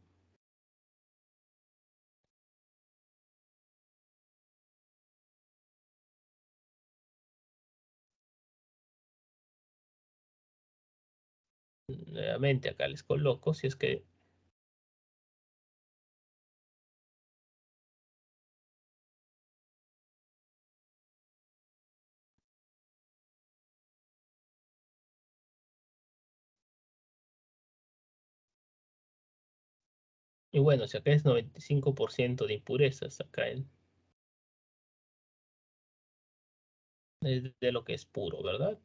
Nuevamente acá les coloco, si es que y bueno, si acá es 95% de impurezas, acá es de lo que es puro, ¿verdad?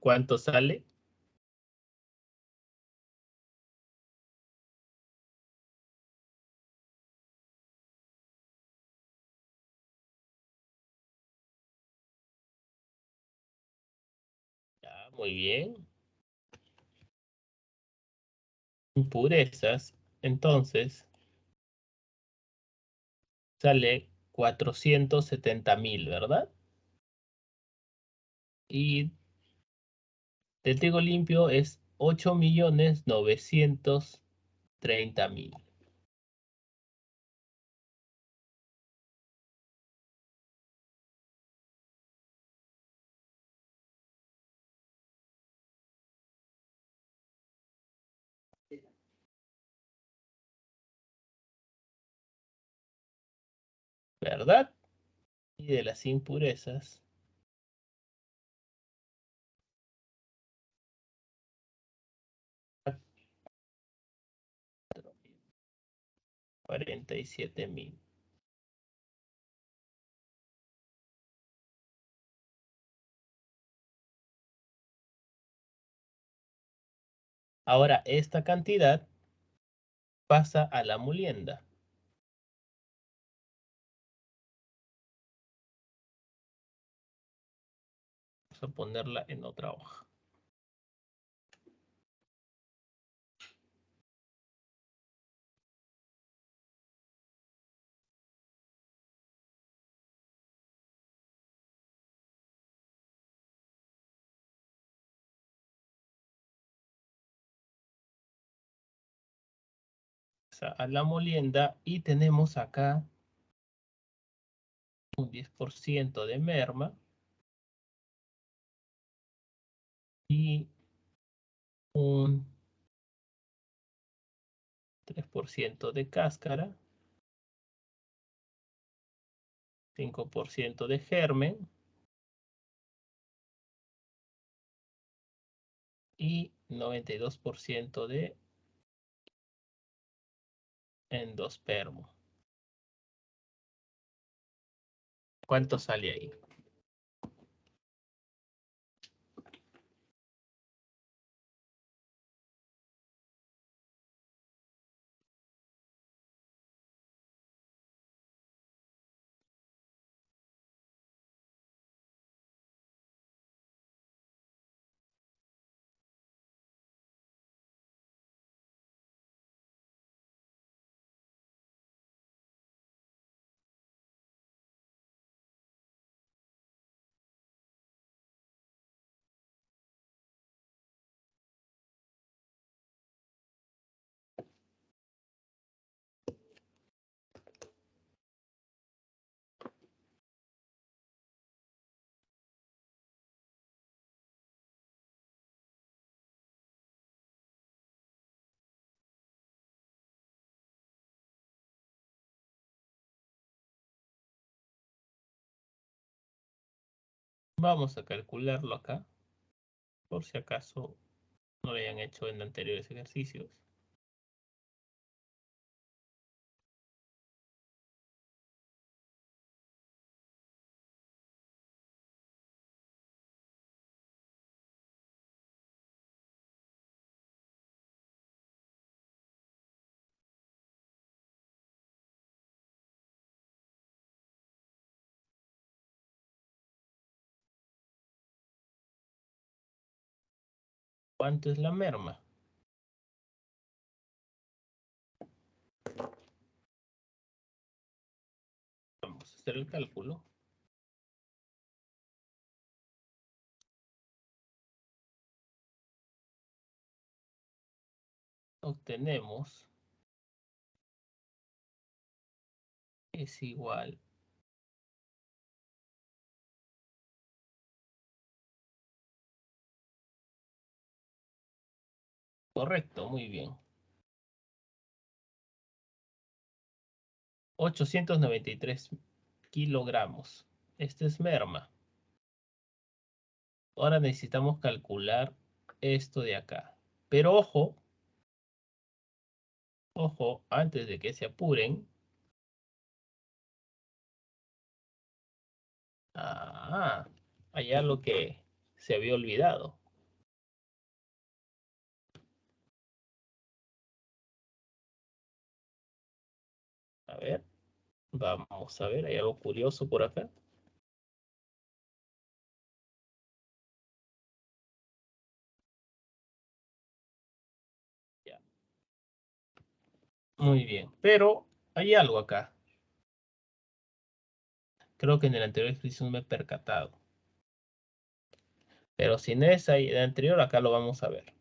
¿Cuánto sale? Ya, muy bien. Impurezas, entonces, sale 470.000, ¿verdad? Y del trigo limpio es 8.930.000. ¿Verdad? Y de las impurezas, 47.000. Ahora esta cantidad pasa a la molienda. Vamos a ponerla en otra hoja. A la molienda y tenemos acá un 10% de merma y un 3% de cáscara, 5% de germen y 92% de endospermo. ¿Cuánto sale ahí? Vamos a calcularlo acá, por si acaso no lo hayan hecho en anteriores ejercicios. ¿Cuánto es la merma? Vamos a hacer el cálculo. Obtenemos es igual correcto, muy bien. 893 kilogramos. Este es merma. Ahora necesitamos calcular esto de acá. Pero ojo, ojo, antes de que se apuren. Hay algo que se había olvidado. A ver, vamos a ver, hay algo curioso por acá. Ya. Muy bien, pero hay algo acá. Creo que en el anterior ejercicio no me he percatado. Pero si no es ahí, el anterior, acá lo vamos a ver.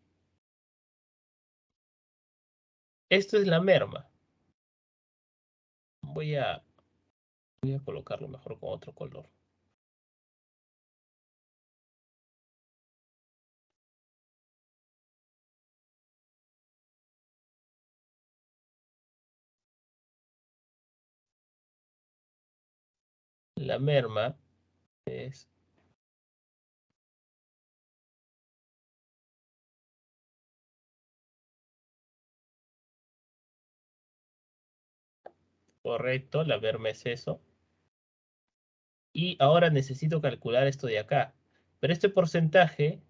Esto es la merma. Voy a colocarlo mejor con otro color. La merma es correcto, la merma es eso. Y ahora necesito calcular esto de acá. Pero este porcentaje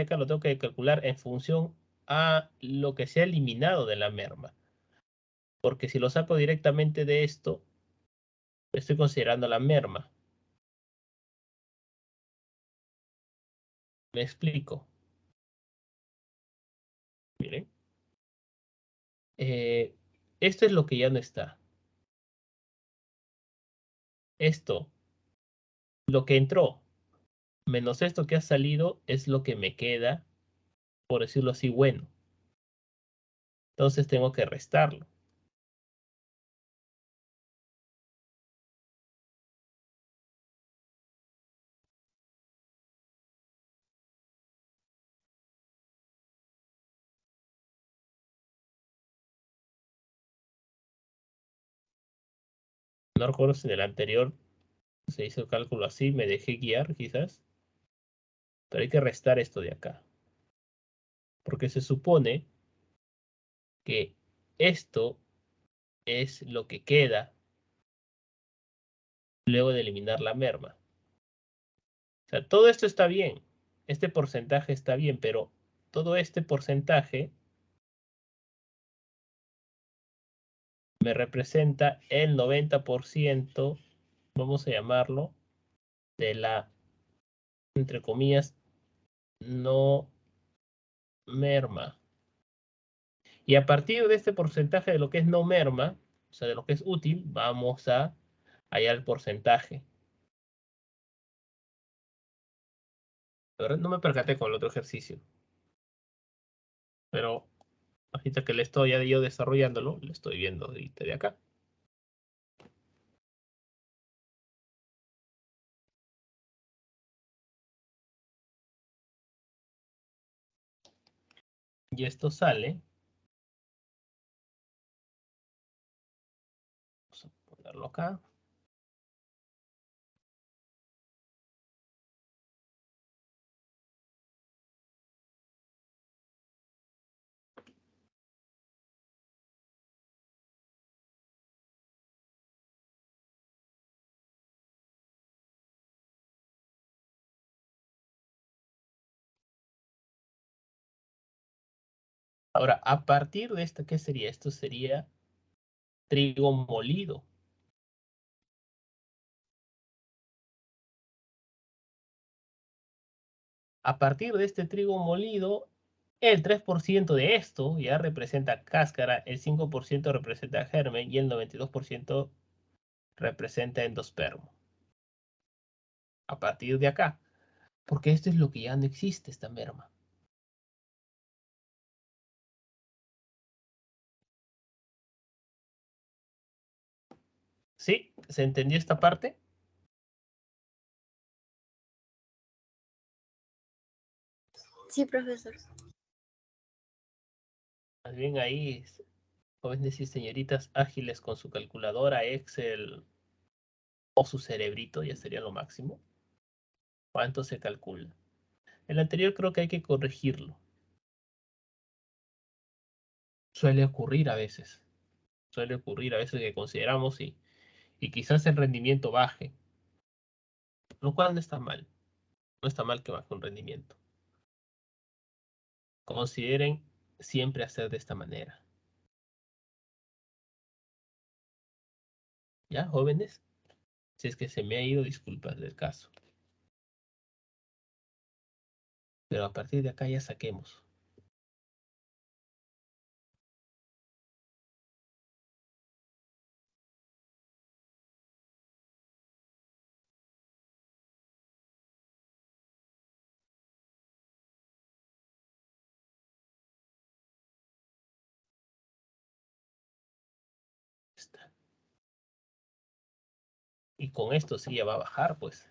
acá lo tengo que calcular en función a lo que se ha eliminado de la merma. Porque si lo saco directamente de esto, estoy considerando la merma. ¿Me explico? Miren. Esto es lo que ya no está. Esto, lo que entró, menos esto que ha salido, es lo que me queda, por decirlo así, bueno. Entonces tengo que restarlo. No recuerdo si en el anterior se hizo el cálculo así, me dejé guiar quizás. Pero hay que restar esto de acá. Porque se supone que esto es lo que queda luego de eliminar la merma. O sea, todo esto está bien. Este porcentaje está bien, pero todo este porcentaje me representa el 90%, vamos a llamarlo, de la, entre comillas, no merma. Y a partir de este porcentaje de lo que es no merma, o sea, de lo que es útil, vamos a hallar el porcentaje. La verdad no me percaté con el otro ejercicio. Pero ahorita que le estoy yo desarrollándolo, lo estoy viendo ahorita de acá. Y esto sale. Vamos a ponerlo acá. Ahora, a partir de esto, ¿qué sería? Esto sería trigo molido. A partir de este trigo molido, el 3% de esto ya representa cáscara, el 5% representa germen y el 92% representa endospermo. A partir de acá, porque esto es lo que ya no existe, esta merma. ¿Sí? ¿Se entendió esta parte? Sí, profesor. Más bien ahí, jóvenes y señoritas ágiles con su calculadora, Excel o su cerebrito, ya sería lo máximo. ¿Cuánto se calcula? El anterior creo que hay que corregirlo. Suele ocurrir a veces. Suele ocurrir a veces que consideramos y quizás el rendimiento baje. Lo cual no está mal. No está mal que baje un rendimiento. Consideren siempre hacer de esta manera. ¿Ya, jóvenes? Si es que se me ha ido, disculpas del caso. Pero a partir de acá ya saquemos. Está. Y con esto sí ya va a bajar, pues.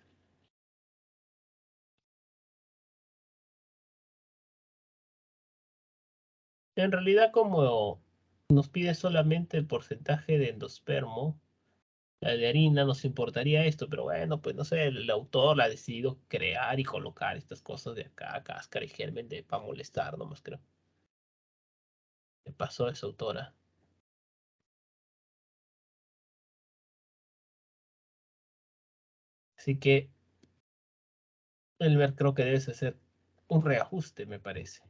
En realidad, como nos pide solamente el porcentaje de endospermo, la de harina, nos importaría esto, pero bueno, pues no sé, el autor ha decidido crear y colocar estas cosas de acá, cáscara y germen, para molestar nomás, creo. Le pasó a esa autora. Así que Elmer creo que debes hacer un reajuste, me parece.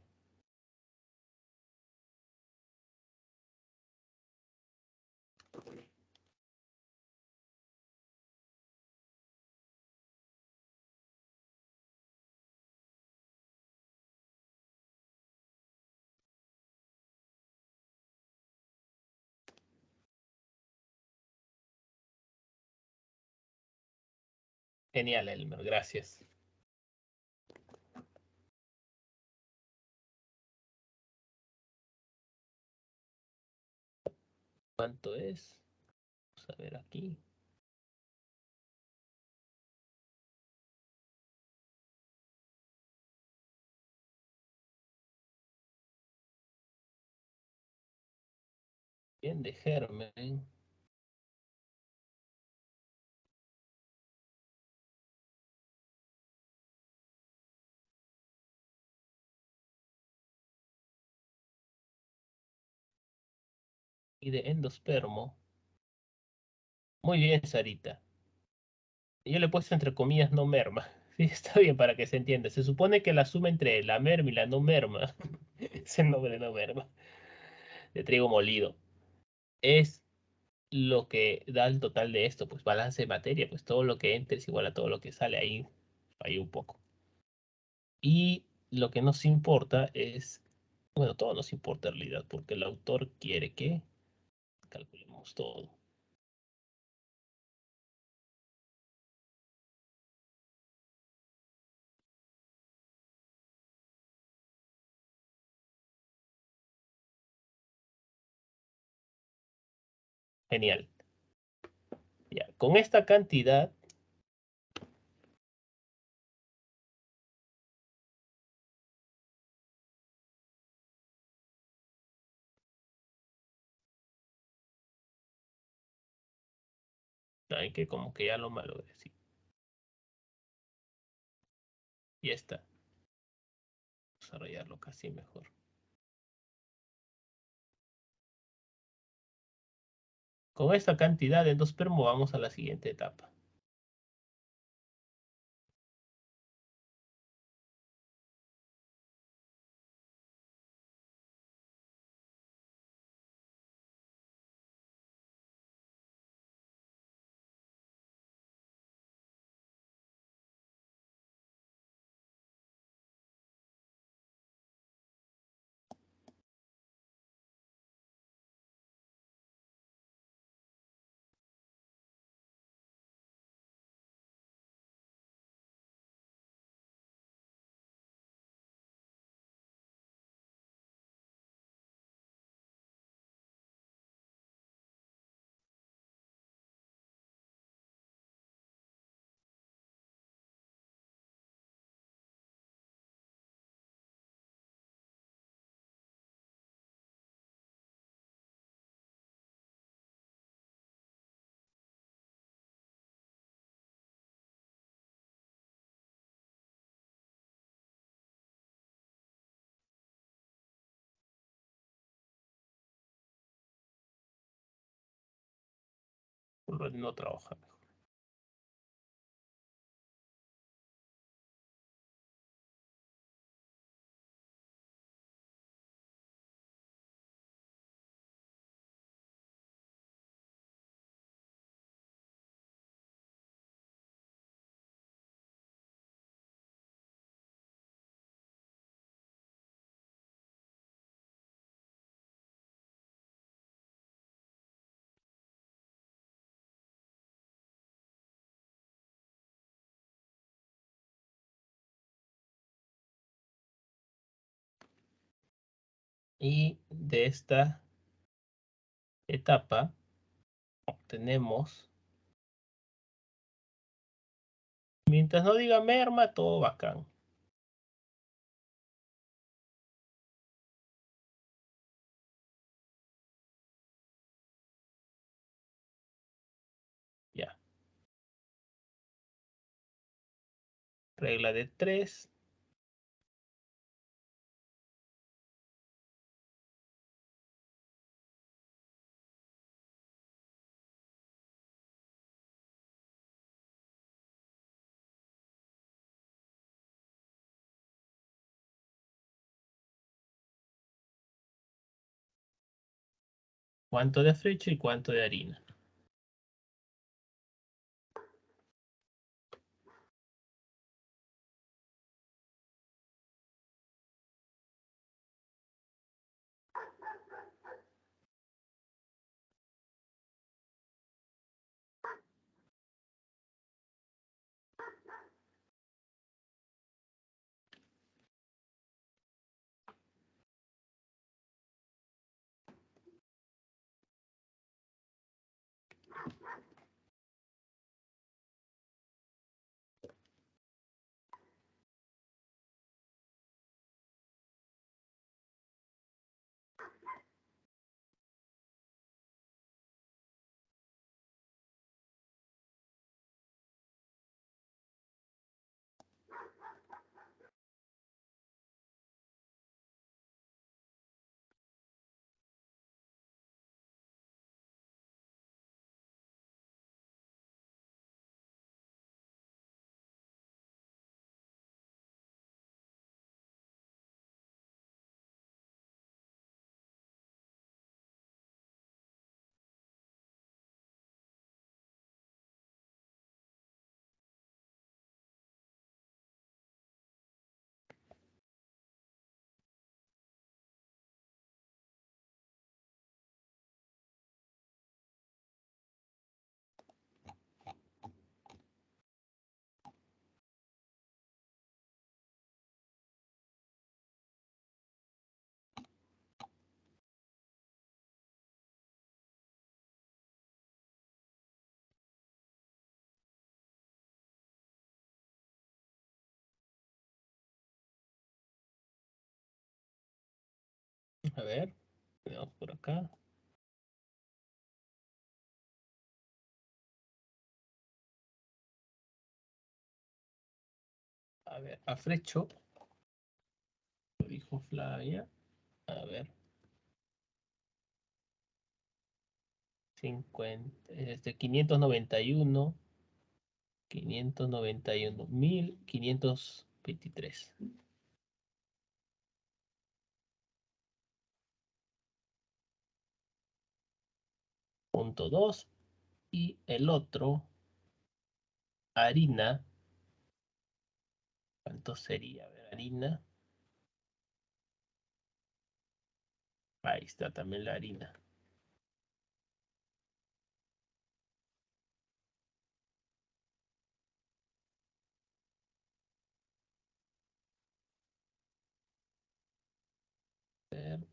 Genial, Elmer, gracias. ¿Cuánto es? Vamos a ver aquí. Bien, de germen. y de endospermo. Muy bien, Sarita. Yo le he puesto entre comillas no merma. Sí, está bien para que se entienda. Se supone que la suma entre la merma y la no merma, es el nombre de no merma, de trigo molido, es lo que da el total de esto, pues balance de materia, pues todo lo que entra es igual a todo lo que sale ahí un poco. Y lo que nos importa es, bueno, todo nos importa en realidad, porque el autor quiere que calculemos todo. Genial. Ya, con esta cantidad, hay que como que ya lo malogré, sí. Y está. Vamos a rayarlo casi mejor. Con esta cantidad de endospermo vamos a la siguiente etapa. No trabaja mejor. Y de esta etapa obtenemos, mientras no diga merma, todo bacán. Ya. Regla de 3. ¿Cuánto de flecha y cuánto de harina? A ver, veamos por acá. A ver, afrecho. Lo dijo Flavia. A ver. 591. 591.523. Punto 2. Y el otro, harina. ¿Cuánto sería? A ver, harina. Ahí está también la harina. A ver.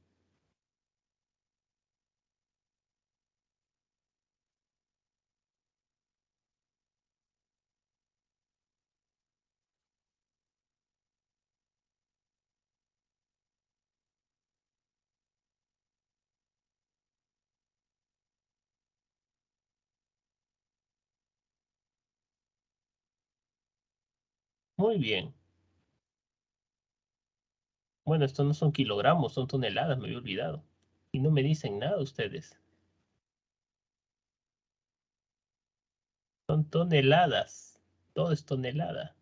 Muy bien. Bueno, esto no son kilogramos, son toneladas, me había olvidado. Y no me dicen nada ustedes. Son toneladas. Todo es tonelada.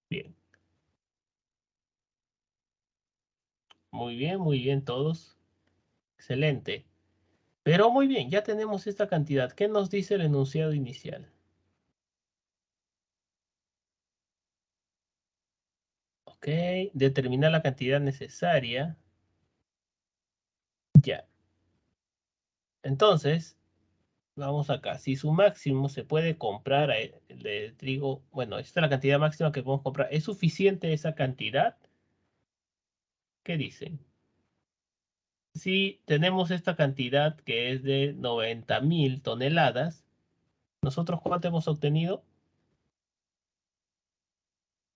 Bien. Muy bien todos. Excelente. Pero muy bien, ya tenemos esta cantidad. ¿Qué nos dice el enunciado inicial? Ok, determinar la cantidad necesaria. Ya. Entonces, vamos acá. Si su máximo se puede comprar de trigo, bueno, esta es la cantidad máxima que podemos comprar. ¿Es suficiente esa cantidad? ¿Qué dicen? Si tenemos esta cantidad que es de 90.000 toneladas, ¿nosotros cuánto hemos obtenido?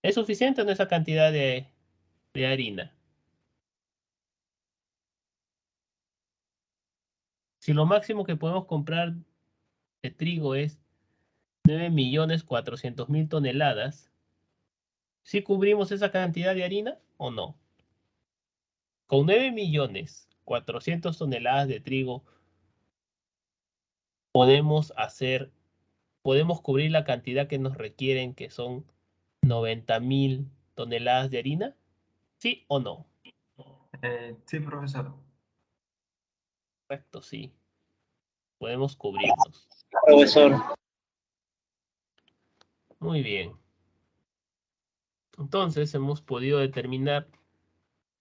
¿Es suficiente o no esa cantidad de harina? Si lo máximo que podemos comprar de trigo es 9.400.000 toneladas, ¿sí cubrimos esa cantidad de harina o no? Con 9.400.000 toneladas de trigo podemos cubrir la cantidad que nos requieren, que son 90.000 toneladas de harina, ¿sí o no? Sí, profesor. Correcto, sí. Podemos cubrirnos. Profesor, Muy bien. Entonces hemos podido determinar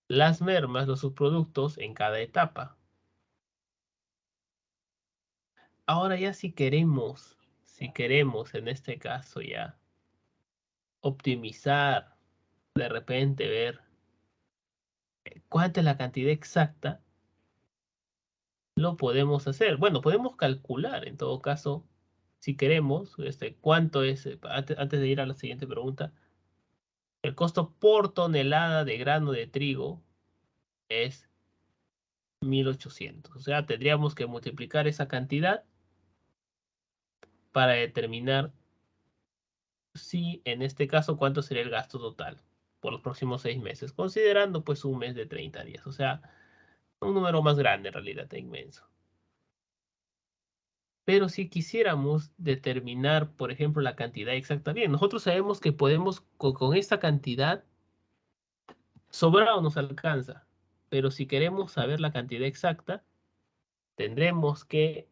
las mermas, los subproductos en cada etapa. Ahora ya si queremos en este caso ya optimizar, de repente ver cuánta es la cantidad exacta, lo podemos hacer. Bueno, podemos calcular en todo caso, si queremos, cuánto es, antes de ir a la siguiente pregunta, el costo por tonelada de grano de trigo es 1.800. O sea, tendríamos que multiplicar esa cantidad para determinar si, en este caso, cuánto sería el gasto total por los próximos 6 meses, considerando pues un mes de 30 días. O sea, un número más grande en realidad, inmenso. Pero si quisiéramos determinar, por ejemplo, la cantidad exacta, bien, nosotros sabemos que podemos, con esta cantidad, sobrado nos alcanza. Pero si queremos saber la cantidad exacta, tendremos que,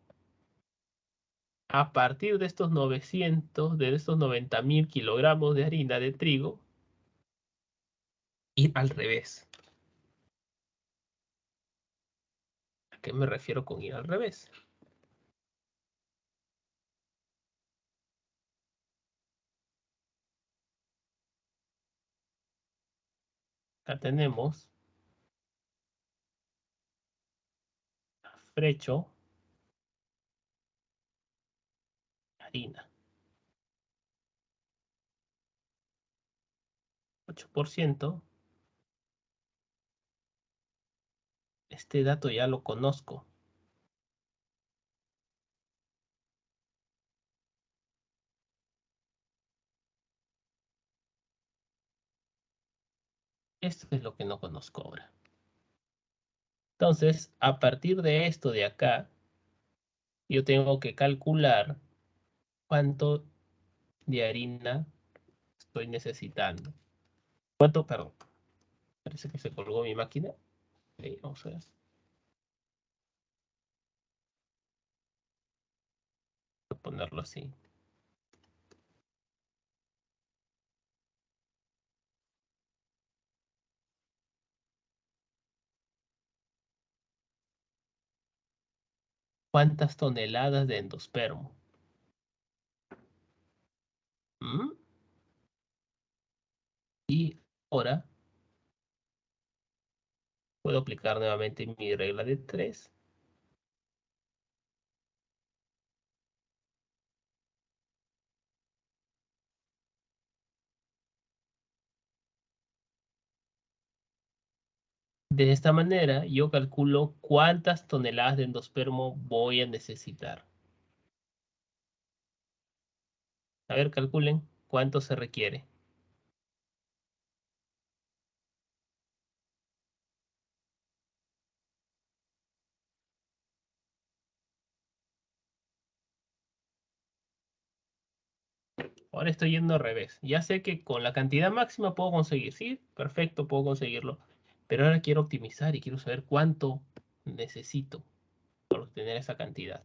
a partir de estos 90.000 kilogramos de harina de trigo, ir al revés. ¿A qué me refiero con ir al revés? Acá tenemos desprecho, harina. 8%. Este dato ya lo conozco. Esto es lo que no conozco ahora. Entonces, a partir de esto de acá, yo tengo que calcular cuánto de harina estoy necesitando. ¿Cuánto? Perdón. Parece que se colgó mi máquina. Vamos a ver. Voy a ponerlo así. ¿Cuántas toneladas de endospermo? ¿Mm? Y ahora puedo aplicar nuevamente mi regla de 3. De esta manera, yo calculo cuántas toneladas de endospermo voy a necesitar. A ver, calculen cuánto se requiere. Ahora estoy yendo al revés. Ya sé que con la cantidad máxima puedo conseguir. Sí, perfecto, puedo conseguirlo. Pero ahora quiero optimizar y quiero saber cuánto necesito para obtener esa cantidad.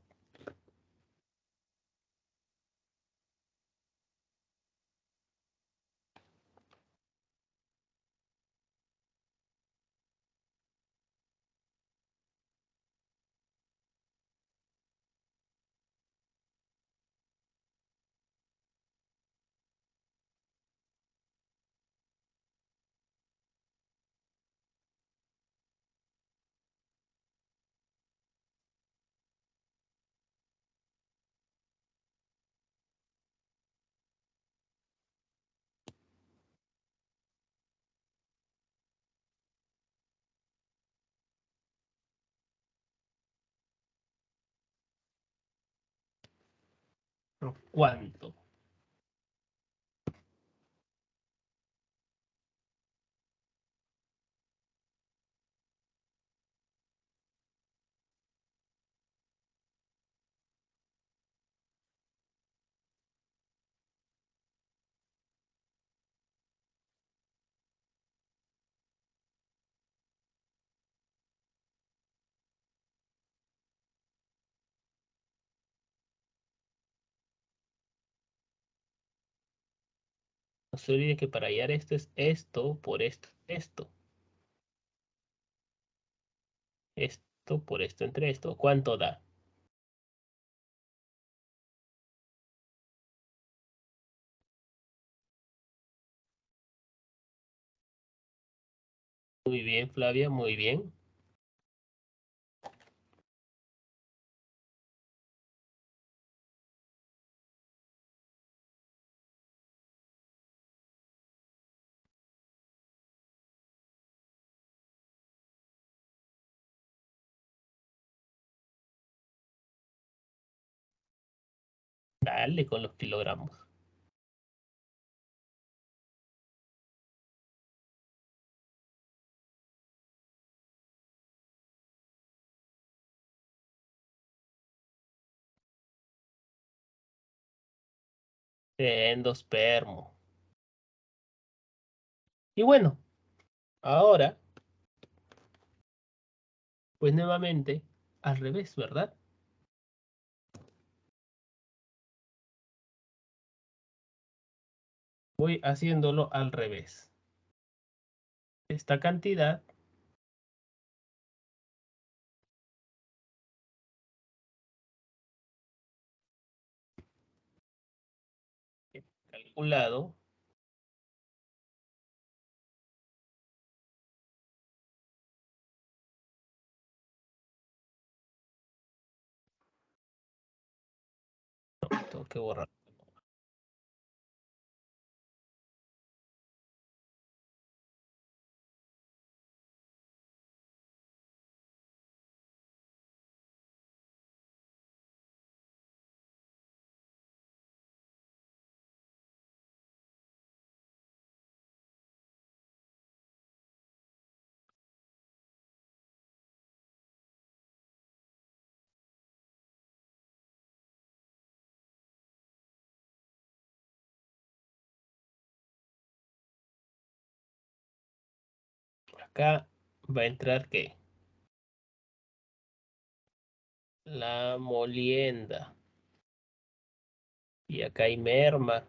¿Pero cuánto? No se olviden que para hallar esto es esto por esto, esto. Esto por esto entre esto. ¿Cuánto da? Muy bien, Flavia, muy bien. Dale con los kilogramos. Endospermo. Y bueno, ahora, pues nuevamente, al revés, ¿verdad? Voy haciéndolo al revés. Esta cantidad calculado Tengo que borrar. Acá va a entrar ¿qué? La molienda. Y acá hay merma.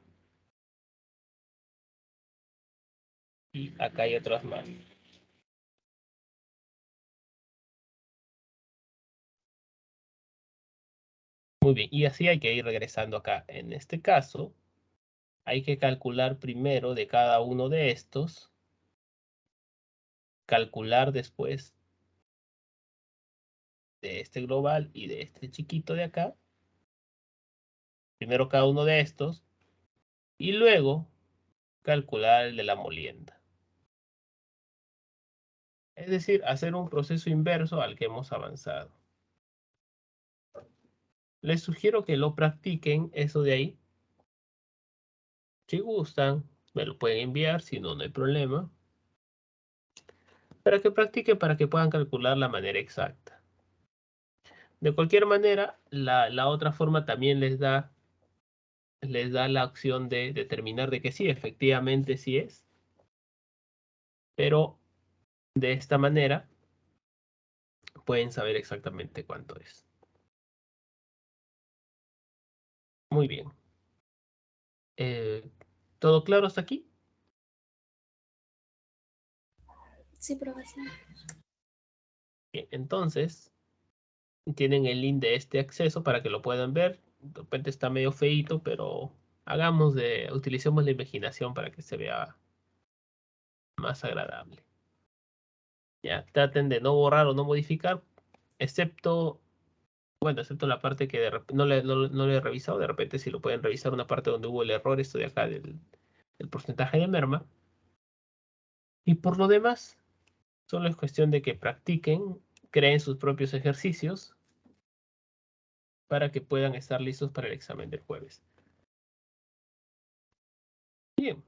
Y acá hay otras más. Muy bien, y así hay que ir regresando acá. En este caso, hay que calcular primero de cada uno de estos. Calcular después de este global y de este chiquito de acá. Primero cada uno de estos. Y luego calcular el de la molienda. Es decir, hacer un proceso inverso al que hemos avanzado. Les sugiero que lo practiquen, eso de ahí. Si gustan, me lo pueden enviar, si no, no hay problema. Para que practiquen, para que puedan calcular la manera exacta. De cualquier manera, la otra forma también les da la opción de determinar de que sí, efectivamente sí es. Pero de esta manera pueden saber exactamente cuánto es. Muy bien. ¿Todo claro hasta aquí? Sí, profesor. Bien, entonces tienen el link de este acceso para que lo puedan ver. De repente está medio feíto, pero utilicemos la imaginación para que se vea más agradable. Ya, traten de no borrar o no modificar, excepto la parte que no le he revisado. De repente si lo pueden revisar una parte donde hubo el error, esto de acá del porcentaje de merma. Y por lo demás, solo es cuestión de que practiquen, creen sus propios ejercicios para que puedan estar listos para el examen del jueves. Bien.